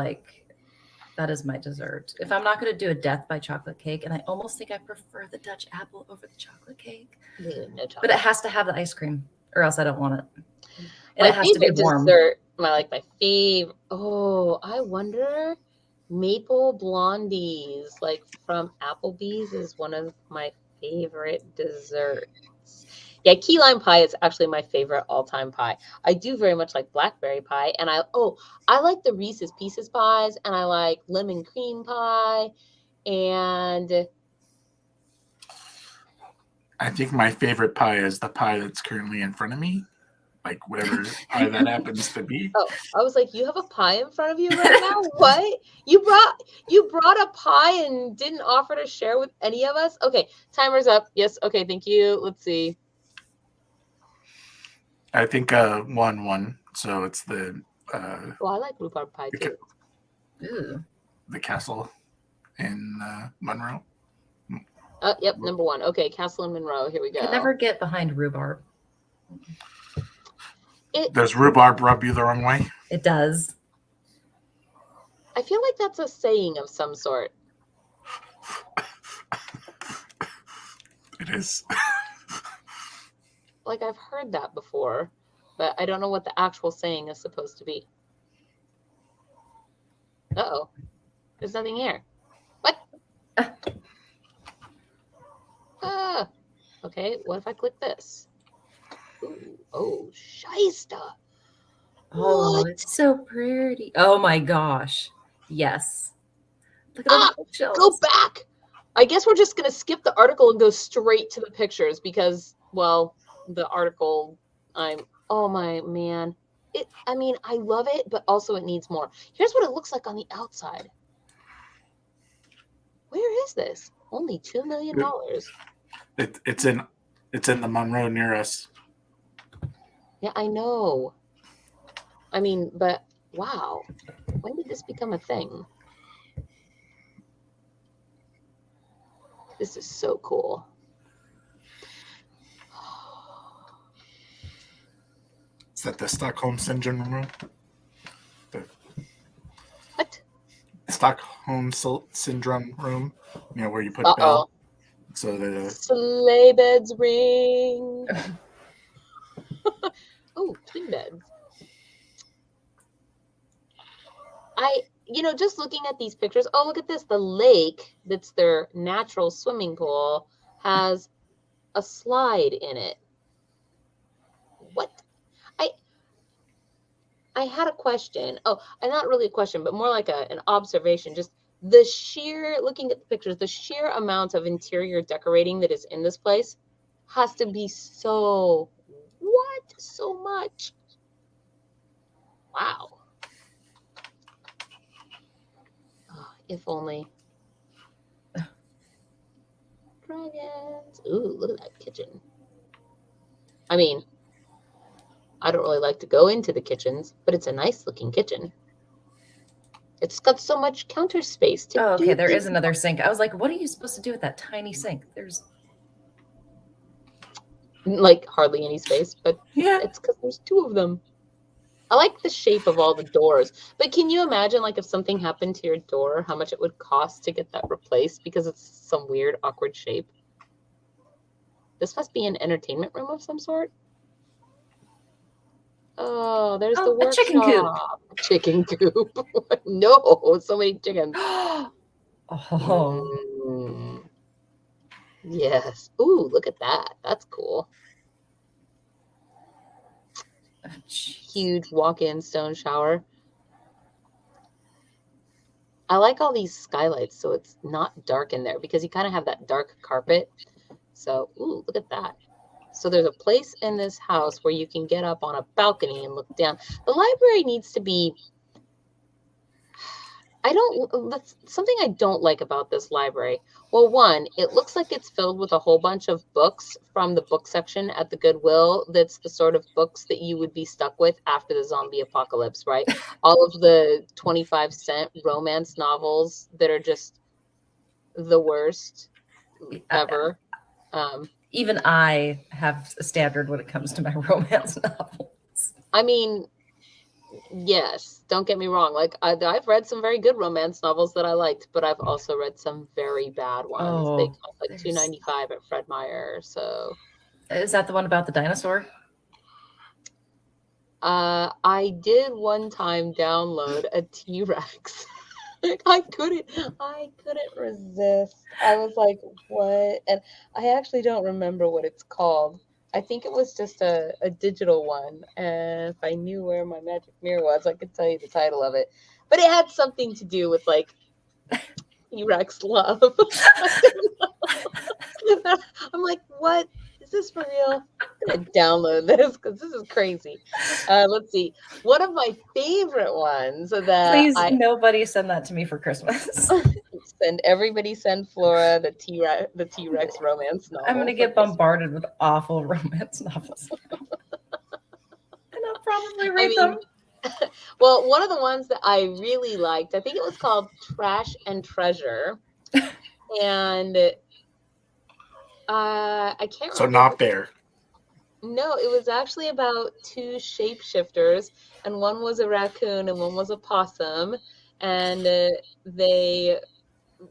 my dessert. If I'm not going to do a death by chocolate cake, and I almost think I prefer the Dutch apple over the chocolate cake. No chocolate. But it has to have the ice cream, or else I don't want it. And My it has to be favorite warm. dessert, my favorite. Oh, I wonder. Maple blondies, like from Applebee's, is one of my favorite desserts. Yeah, key lime pie is actually my favorite all-time pie. I do very much like blackberry pie, and I like the Reese's Pieces pies, and I like lemon cream pie, and I think my favorite pie is the pie that's currently in front of me. Like whatever pie that happens to be. Oh, I was like, you have a pie in front of you right now? What? You brought a pie and didn't offer to share with any of us? Okay, timer's up. Yes, okay, thank you. Let's see. I think 1-1. So it's the Oh, I like rhubarb pie too. The castle in Monroe. Yep, number 1. Okay, Castle and Monroe. Here we go. I never get behind rhubarb. Does rhubarb rub you the wrong way? It does. I feel like that's a saying of some sort. It is. Like I've heard that before, but I don't know what the actual saying is supposed to be. Uh-oh. There's nothing here. What? Okay, what if I click this? Ooh, oh, shysta. Oh, What? it's so pretty. Oh my gosh. Yes. Look at the bookshelves. Go back. I guess we're just going to skip the article and go straight to the pictures because, well, the article, oh my man. I love it, but also it needs more. Here's what it looks like on the outside. Where is this? Only $2 million. It's in the Monroe near us. Yeah, I know. But wow. When did this become a thing? This is so cool. Is that the Stockholm Syndrome room? What? Stockholm Syndrome room. Where you put Uh-oh. So the sleigh beds ring. Oh, twin beds. Just looking at these pictures. Oh, look at this. The lake that's their natural swimming pool has a slide in it. What? I had a question. Oh, not really a question, but more like an observation. Just looking at the pictures, the sheer amount of interior decorating that is in this place has to be so much. Wow. Oh, if only. Dragons. Ooh, look at that kitchen. I don't really like to go into the kitchens, but it's a nice looking kitchen. It's got so much counter space to okay, there things. is another sink. I was like, what are you supposed to do with that tiny sink? There's hardly any space, but yeah. It's because there's 2 of them. I like the shape of all the doors, but can you imagine if something happened to your door, how much it would cost to get that replaced because it's some weird, awkward shape? This must be an entertainment room of some sort. Oh, there's Oh, the a chicken coop. workshop. Chicken coop. No, so many chickens. Oh. Mm. Yes. Ooh, look at that. That's cool. Huge walk-in stone shower. I like all these skylights, so it's not dark in there because you kind of have that dark carpet. So, ooh, look at that. So there's a place in this house where you can get up on a balcony and look down. The library needs to be, that's something I don't like about this library. Well, one, it looks like it's filled with a whole bunch of books from the book section at the Goodwill. That's the sort of books that you would be stuck with after the zombie apocalypse, right? All of the 25-cent romance novels that are just the worst ever. Even I have a standard when it comes to my romance novels. I mean, yes, don't get me wrong. Like I've read some very good romance novels that I liked, but I've also read some very bad ones. They cost like $2.95 at Fred Meyer. So, is that the one about the dinosaur? I did one time download a T-Rex. I couldn't resist. I was like, what? And I actually don't remember what it's called. I think it was just a digital one. And if I knew where my magic mirror was, I could tell you the title of it. But it had something to do with like T-Rex love. I'm like, what? Is this for real? I'm gonna download this because this is crazy. Let's see. One of my favorite ones that Please, nobody send that to me for Christmas. Send Flora the T-Rex romance novel. I'm gonna get bombarded with awful romance novels. And I'll probably read them. Well, one of the ones that I really liked, I think it was called Trash and Treasure. And I can't remember. So not Bear. No, it was actually about two shapeshifters, and one was a raccoon and one was a possum, and they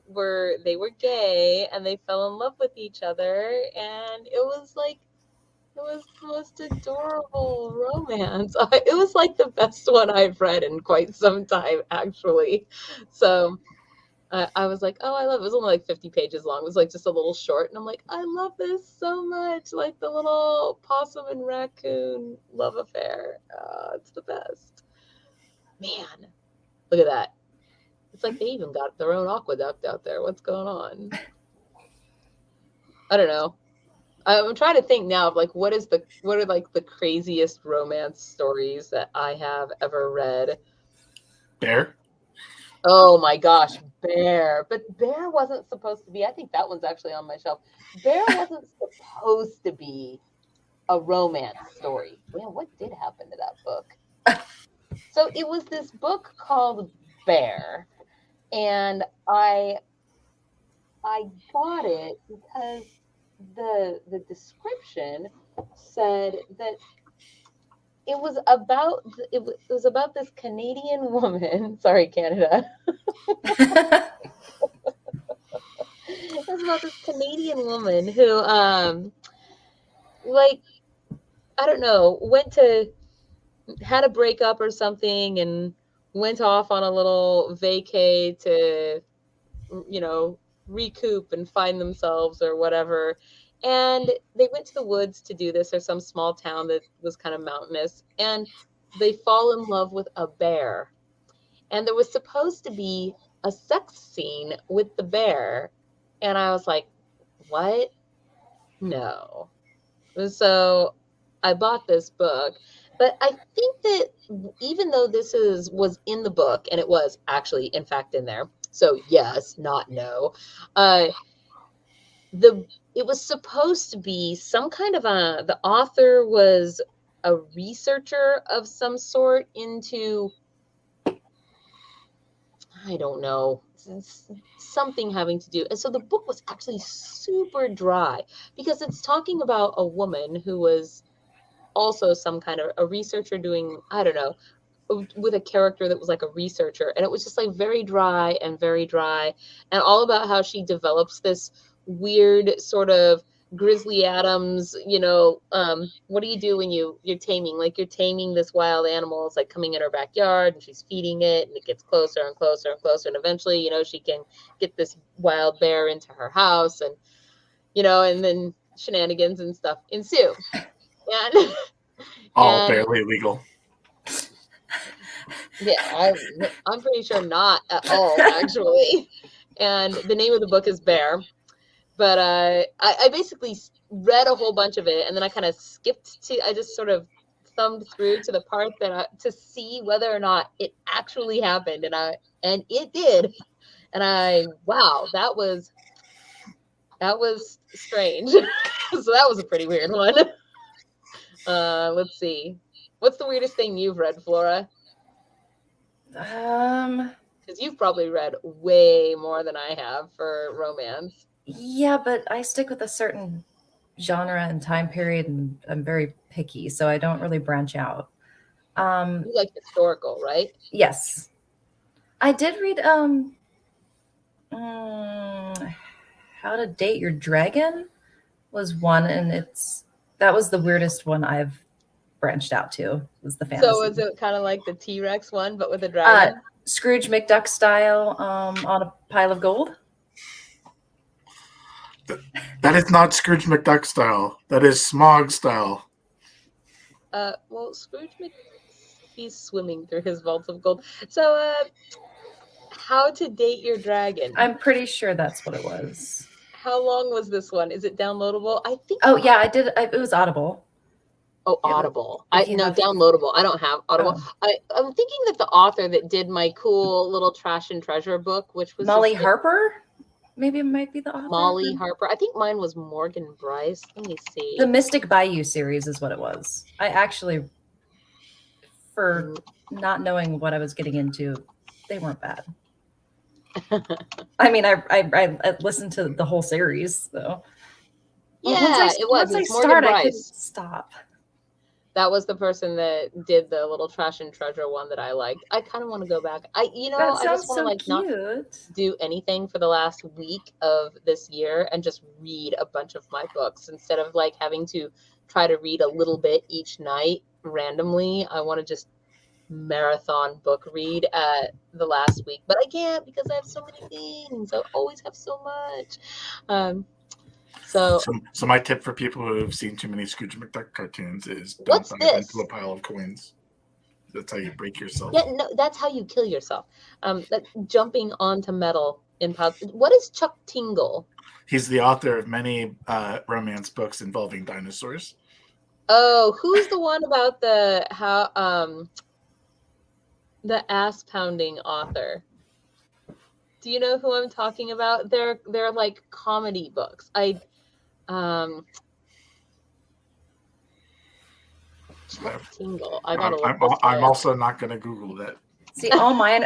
were gay and they fell in love with each other, and it was the most adorable romance. It was like the best one I've read in quite some time, actually. So I was like, oh, I love it. It was only like 50 pages long. It was like just a little short. And I'm like, I love this so much. Like the little possum and raccoon love affair. It's the best. Man, look at that. It's like they even got their own aqueduct out there. What's going on? I don't know. I'm trying to think now of like what are like the craziest romance stories that I have ever read. Bear? Oh my gosh, Bear. But Bear wasn't supposed to be, I think that one's actually on my shelf. Bear wasn't supposed to be a romance story. Man, what did happen to that book? So it was this book called Bear. And I got it because the description said that it was about this Canadian woman. Sorry, Canada. It was about this Canadian woman who, like, I don't know, had a breakup or something and went off on a little vacay to, recoup and find themselves or whatever. And they went to the woods to do this, or some small town that was kind of mountainous, and they fall in love with a bear. And there was supposed to be a sex scene with the bear. And I was like, what? No. So I bought this book. But I think that even though this was in the book, and it was actually, in fact, in there, so yes, not no, it was supposed to be some kind of the author was a researcher of some sort into, I don't know, something having to do. And so the book was actually super dry because it's talking about a woman who was also some kind of a researcher doing, I don't know, with a character that was like a researcher. And it was just like very dry and all about how she develops this weird sort of Grizzly Adams, what do you do when you're taming? Like you're taming this wild animal. It's like coming in her backyard and she's feeding it and it gets closer and closer and closer. And eventually, she can get this wild bear into her house and, and then shenanigans and stuff ensue. And all barely legal. Yeah, I'm pretty sure not at all, actually. And the name of the book is Bear. But I basically read a whole bunch of it, and then I kind of I just sort of thumbed through to the part to see whether or not it actually happened, and it did. And wow, that was strange. So that was a pretty weird one. Let's see. What's the weirdest thing you've read, Flora? Because you've probably read way more than I have for romance. Yeah, but I stick with a certain genre and time period, and I'm very picky, so I don't really branch out. You like historical, right? Yes. I did read How to Date Your Dragon was one, and that was the weirdest one I've branched out to, was the fantasy. So is it kind of like the T-Rex one, but with a dragon? Scrooge McDuck style, on a pile of gold. That is not Scrooge McDuck style. That is Smog style. Well, Scrooge he's swimming through his vaults of gold. So, How to Date Your Dragon. I'm pretty sure that's what it was. How long was this one? Is it downloadable? I think. Oh yeah, I did. It was Audible. Oh, Audible. Downloadable. I don't have Audible. Oh. I'm thinking that the author that did my cool little Trash and Treasure book, which was Molly Harper. Maybe it might be the author. Molly Harper. I think mine was Morgan Bryce. Let me see. The Mystic Bayou series is what it was. I actually, for not knowing what I was getting into, they weren't bad. I mean, I listened to the whole series, so. Yeah, it was. Once I Morgan started, Bryce. I couldn't stop. That was the person that did the little Trash and Treasure one that I liked. I kind of want to go back. I just want to not do anything for the last week of this year and just read a bunch of my books instead of having to try to read a little bit each night randomly. I want to just marathon book read the last week, but I can't because I have so many things. I always have so much. So my tip for people who have seen too many Scrooge McDuck cartoons is don't dive into a pile of coins. That's how you break yourself. Yeah, no, that's how you kill yourself. Jumping onto metal in piles. What is Chuck Tingle? He's the author of many romance books involving dinosaurs. Oh, who's the one about the ass pounding author? Do you know who I'm talking about? They're like comedy books. Chuck Tingle. I'm also not going to Google that. See, all mine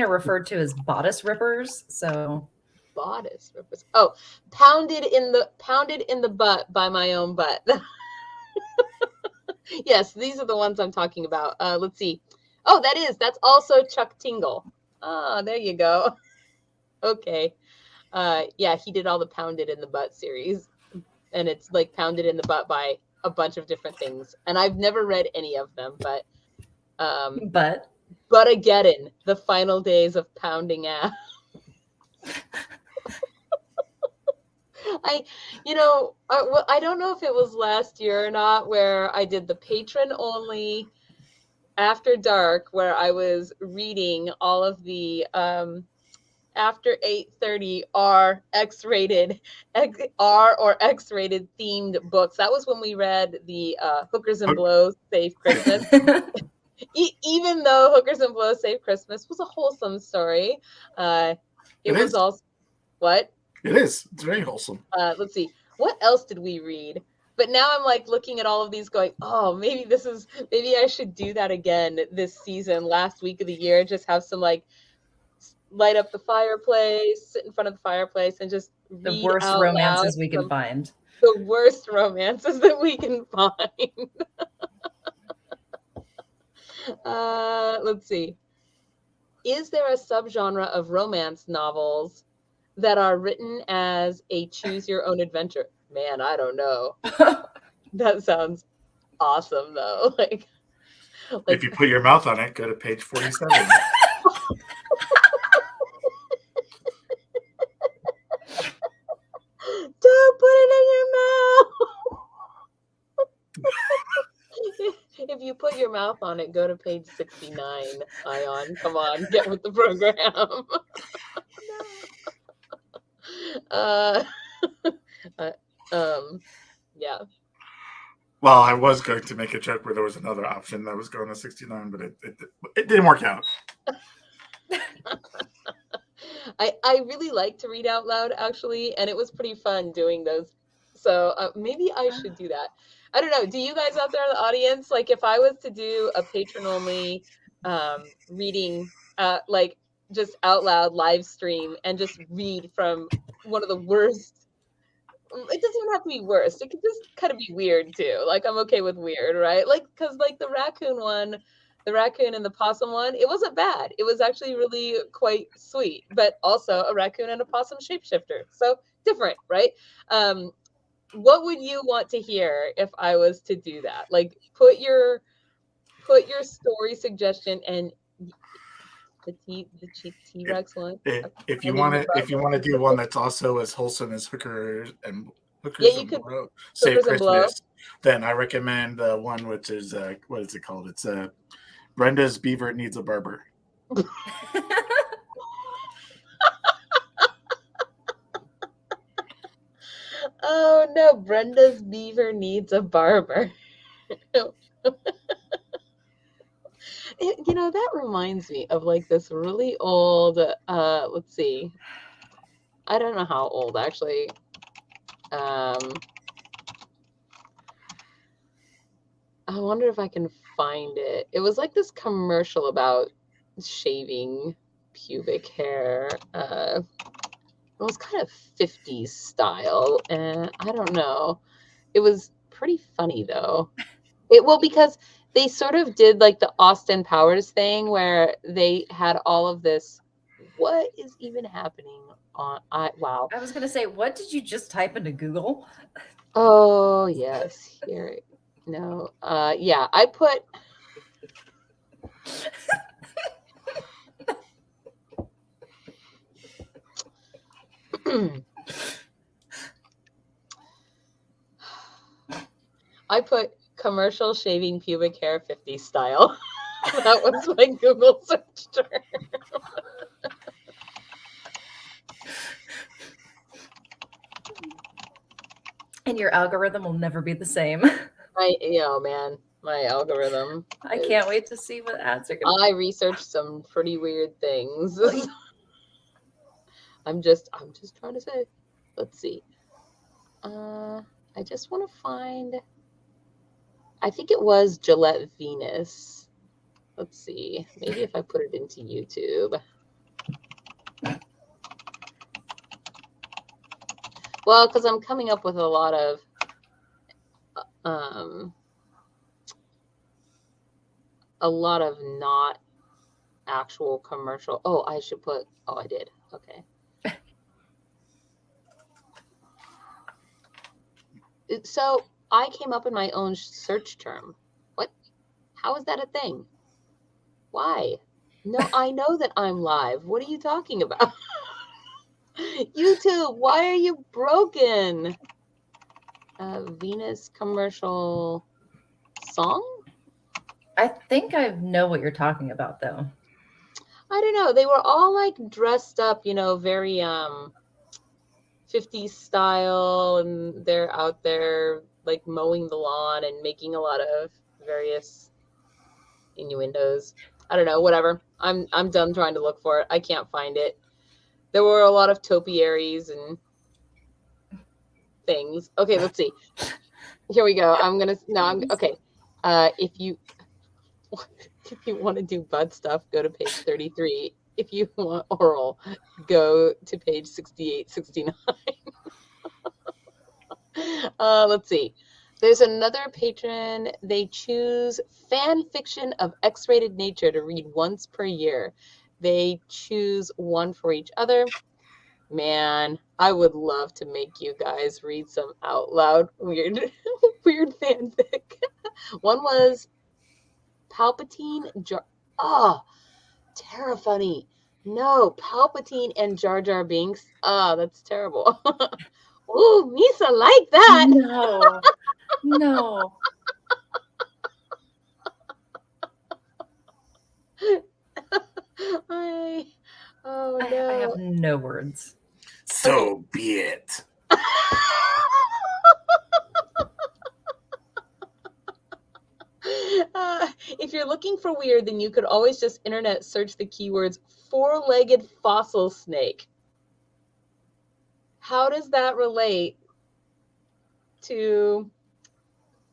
are referred to as bodice rippers. So bodice rippers. Oh, pounded in the butt by my own butt. Yes, these are the ones I'm talking about. Let's see. Oh, that's also Chuck Tingle. Oh, there you go. Okay. Yeah, he did all the Pounded in the Butt series. And it's like pounded in the butt by a bunch of different things. And I've never read any of them, but Buttigeddon, the final days of pounding ass. I don't know if it was last year or not where I did the patron only After Dark, where I was reading all of the after 8:30 R X-rated themed books. That was when we read the Hookers and Blows Save Christmas. Even though Hookers and Blows Save Christmas was a wholesome story, it was also what? It is. It's very wholesome. Let's see. What else did we read? But now I'm looking at all of these going, oh, maybe I should do that again this season, last week of the year, just have some light up the fireplace, sit in front of the fireplace, and just read the worst romances we can find. The worst romances that we can find. Let's see. Is there a subgenre of romance novels that are written as a choose your own adventure? Man, I don't know. That sounds awesome, though. Like If you put your mouth on it, go to page 47. Don't put it in your mouth. If you put your mouth on it, go to page 69. Ion, come on, get with the program. Yeah. Well, I was going to make a joke where there was another option that was going to 69, but it didn't work out. I really like to read out loud, actually, and it was pretty fun doing those. So maybe I should do that. I don't know. Do you guys out there in the audience, like if I was to do a patron-only reading, like just out loud live stream and just read from one of the worst, it doesn't even have to be worst. It could just kind of be weird too. Like I'm okay with weird, right? Like, because like the raccoon one, the raccoon and the possum one, it wasn't bad. It was actually really quite sweet, but also a raccoon and a possum shapeshifter. So different, right? What would you want to hear if I was to do that? Like put your story suggestion and the T-Rex one. If you want to do one that's also as wholesome as Hookers and Save Christmas, then I recommend the one which is what is it called? It's Brenda's Beaver Needs a Barber. Oh no, Brenda's Beaver Needs a Barber. You know, that reminds me of like this really old, let's see. I don't know how old actually. I wonder if I can find it. It was like this commercial about shaving pubic hair. It was kind of 50s style, and I don't know. It was pretty funny though. Because they sort of did like the Austin Powers thing where they had all of this. What is even happening on? Wow. I was gonna say, what did you just type into Google? Oh yes, here. No. Yeah, I put. I put commercial shaving pubic hair 50 style. That was my Google search term. And your algorithm will never be the same. Man, my algorithm. I can't wait to see what ads are going to I researched some pretty weird things. I'm just trying to say. Let's see. I just want to find. I think it was Gillette Venus. Let's see. Maybe if I put it into YouTube. Well, because I'm coming up with a lot of not actual commercial. Oh, I should put. Oh, I did. Okay. So I came up in my own search term. What? How is that a thing? Why? No, I know that I'm live. What are you talking about? YouTube, why are you broken? Venus commercial song? I think I know what you're talking about, though. I don't know. They were all like dressed up, very 50s style, and they're out there like mowing the lawn and making a lot of various innuendos. I don't know, whatever. I'm done trying to look for it. I can't find it. There were a lot of topiaries and things. Okay, let's see. Here we go. Okay. If you want to do bud stuff, go to page 33. If you want oral, go to page 68, 69. Let's see. There's another patron. They choose fan fiction of X-rated nature to read once per year. They choose one for each other. Man, I would love to make you guys read some out loud weird fanfic. One was Palpatine oh, Terrafunny. No, Palpatine and Jar Jar Binks. Oh, that's terrible. Ooh, Misa like that. No. No. Oh I no. have no words. So be it. If you're looking for weird, then you could always just internet search the keywords four-legged fossil snake. How does that relate to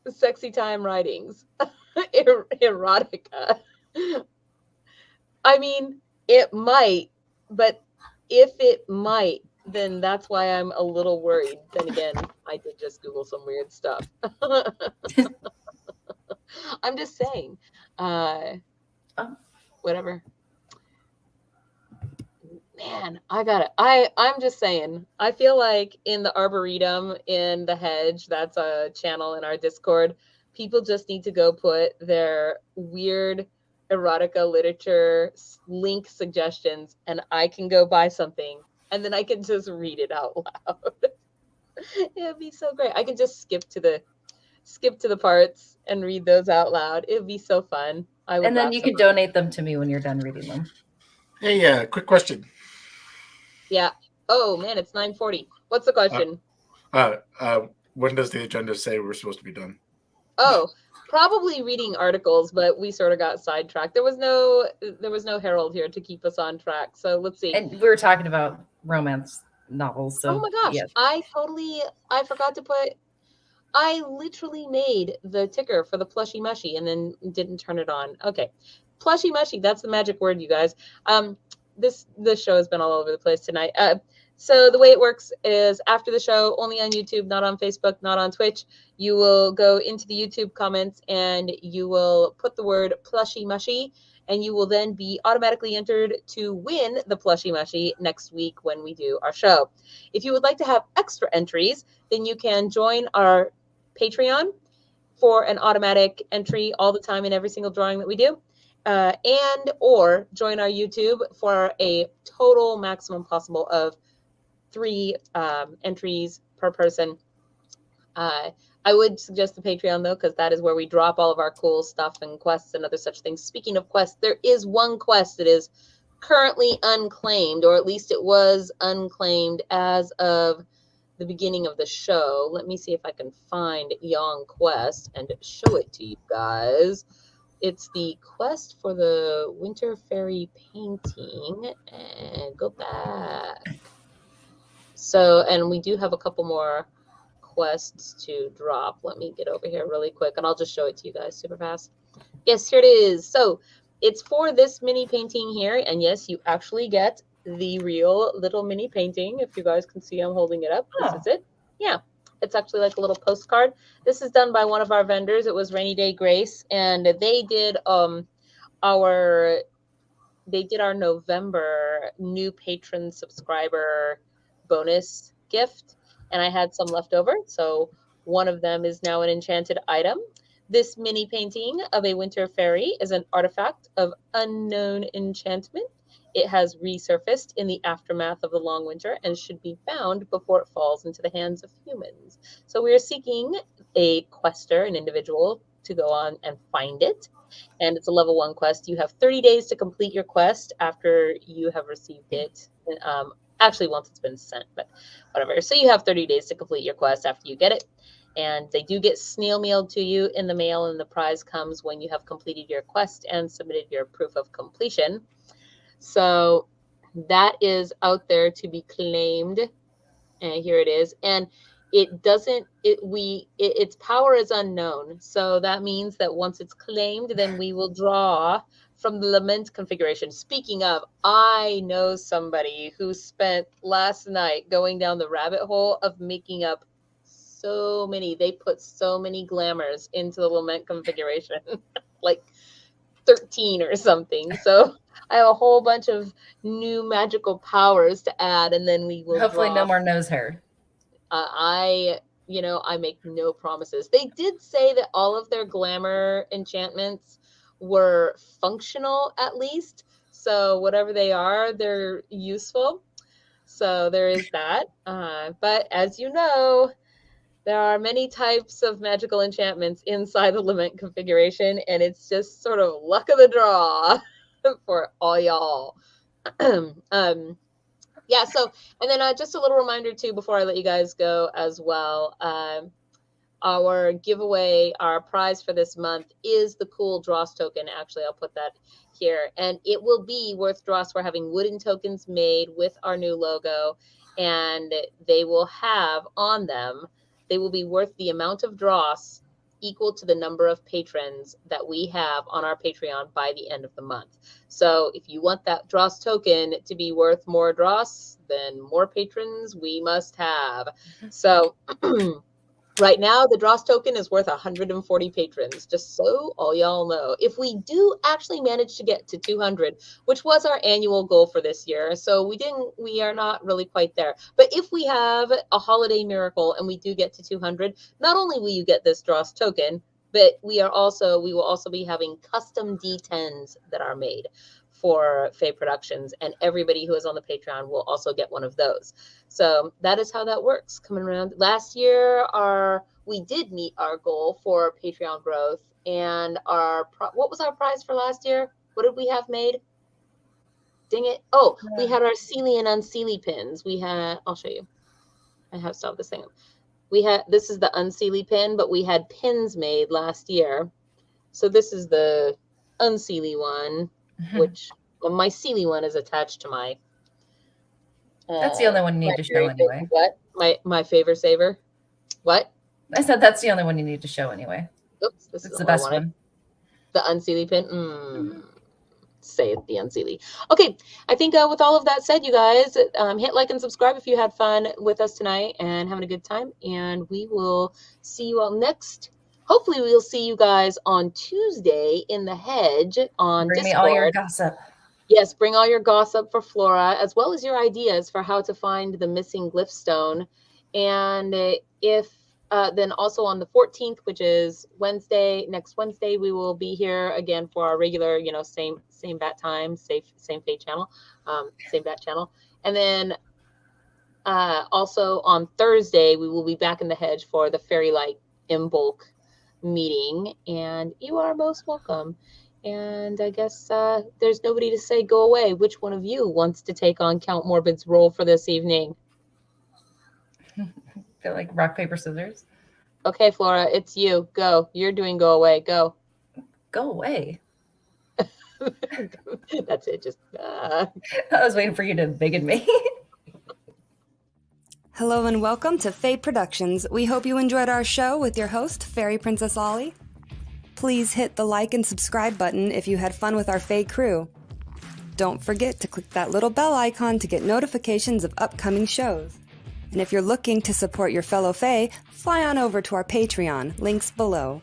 sexy time writings? Erotica. I mean, it might, but if it might, then that's why I'm a little worried. Then again, I did just Google some weird stuff. I'm just saying. Whatever. Man, I'm just saying. I feel like in the Arboretum, in the Hedge, that's a channel in our Discord, people just need to go put their weird erotica literature link suggestions, and I can go buy something, and then I can just read it out loud. It'd be so great. I can just skip to the parts and read those out loud. It'd be so fun. And then you could donate them to me when you're done reading them. Hey, quick question. Yeah. Oh man, it's 9:40. What's the question? When does the agenda say we're supposed to be done? Oh, probably reading articles, but we sort of got sidetracked. There was no Herald here to keep us on track. So let's see. And we were talking about romance novels. So oh my gosh, yes. I forgot to put. I literally made the ticker for the plushy mushy and then didn't turn it on. Okay, plushy mushy. That's the magic word, you guys. This show has been all over the place tonight. So the way it works is after the show, only on YouTube, not on Facebook, not on Twitch, you will go into the YouTube comments and you will put the word plushy mushy, and you will then be automatically entered to win the plushy mushy next week when we do our show. If you would like to have extra entries, then you can join our Patreon for an automatic entry all the time in every single drawing that we do. And or join our YouTube for a total maximum possible of 3 entries per person. I would suggest the Patreon though, because that is where we drop all of our cool stuff and quests and other such things. Speaking of quests, there is one quest that is currently unclaimed, or at least it was unclaimed as of the beginning of the show. Let me see if I can find yon quest and show it to you guys. It's the quest for the Winter Fairy painting, and go back. So, and we do have a couple more quests to drop. Let me get over here really quick, and I'll just show it to you guys super fast. Yes, here it is. So it's for this mini painting here, and yes, you actually get the real little mini painting. If you guys can see, I'm holding it up. This is it. Yeah. It's actually like a little postcard. This is done by one of our vendors. It was Rainy Day Grace, and they did our November new patron subscriber bonus gift, and I had some left over. So one of them is now an enchanted item. This mini painting of a winter fairy is an artifact of unknown enchantment. It has resurfaced in the aftermath of the long winter and should be found before it falls into the hands of humans. So we are seeking a quester, an individual, to go on and find it. And it's a level 1 quest. You have 30 days to complete your quest after you have received it. Actually, once it's been sent, but whatever. So you have 30 days to complete your quest after you get it. And they do get snail mailed to you in the mail, and the prize comes when you have completed your quest and submitted your proof of completion. So that is out there to be claimed, and here it is. And its power is unknown. So that means that once it's claimed, then we will draw from the lament configuration. Speaking of, I know somebody who spent last night going down the rabbit hole of making up they put so many glamours into the lament configuration, like 13 or something. So I have a whole bunch of new magical powers to add, and then we will Hopefully draw. no more nose hair. I make no promises. They did say that all of their glamour enchantments were functional at least. So whatever they are, they're useful. So there is that. But as you know, there are many types of magical enchantments inside the Lament configuration, and it's just sort of luck of the draw for all y'all. Yeah, so, and then just a little reminder too, before I let you guys go as well, our giveaway, our prize for this month is the cool Dross token. Actually, I'll put that here, and it will be worth Dross. We're having wooden tokens made with our new logo, and they will have on them, they will be worth the amount of Dross equal to the number of patrons that we have on our Patreon by the end of the month. So if you want that Dross token to be worth more Dross, then more patrons we must have. So right now, the Dross token is worth 140 patrons, just so all y'all know. If we do actually manage to get to 200, which was our annual goal for this year, so we are not really quite there. But if we have a holiday miracle and we do get to 200, not only will you get this Dross token, but we will also be having custom D10s that are made for FAE Productions, and everybody who is on the Patreon will also get one of those. So that is how that works coming around. Last year, we did meet our goal for Patreon growth, and what was our prize for last year? What did we have made? Dang it. Oh, we had our Sealy and Unsealy pins. I'll show you. I have stopped this thing. This is the Unsealy pin, but we had pins made last year. So this is the Unsealy one, which my Sealy one is attached to my. That's the only one you need to show anyway. What? My favor saver? What? I said that's the only one you need to show anyway. Oops, this is the best one. The Unsealy pin. Say it, the Unsealy. Okay, I think with all of that said, you guys, hit like and subscribe if you had fun with us tonight and having a good time. And we will see you all next. Hopefully, we'll see you guys on Tuesday in the Hedge on Bring Discord. me all your gossip. Yes, bring all your gossip for Flora, as well as your ideas for how to find the missing glyph stone. And then also on the 14th, which is next Wednesday, we will be here again for our regular, same bat time, same FAE channel, same bat channel. And then also on Thursday, we will be back in the Hedge for the Fairy Light in bulk meeting, and you are most welcome. And I guess there's nobody to say go away. Which one of you wants to take on Count Morbid's role for this evening? Feel like rock, paper, scissors. Okay, Flora, it's you. Go. You're doing go away. Go. Go away. That's it. Just. I was waiting for you to bigot me. Hello and welcome to FAE Productions. We hope you enjoyed our show with your host, Fairy Princess Ollie. Please hit the like and subscribe button if you had fun with our FAE crew. Don't forget to click that little bell icon to get notifications of upcoming shows. And if you're looking to support your fellow FAE, fly on over to our Patreon, links below.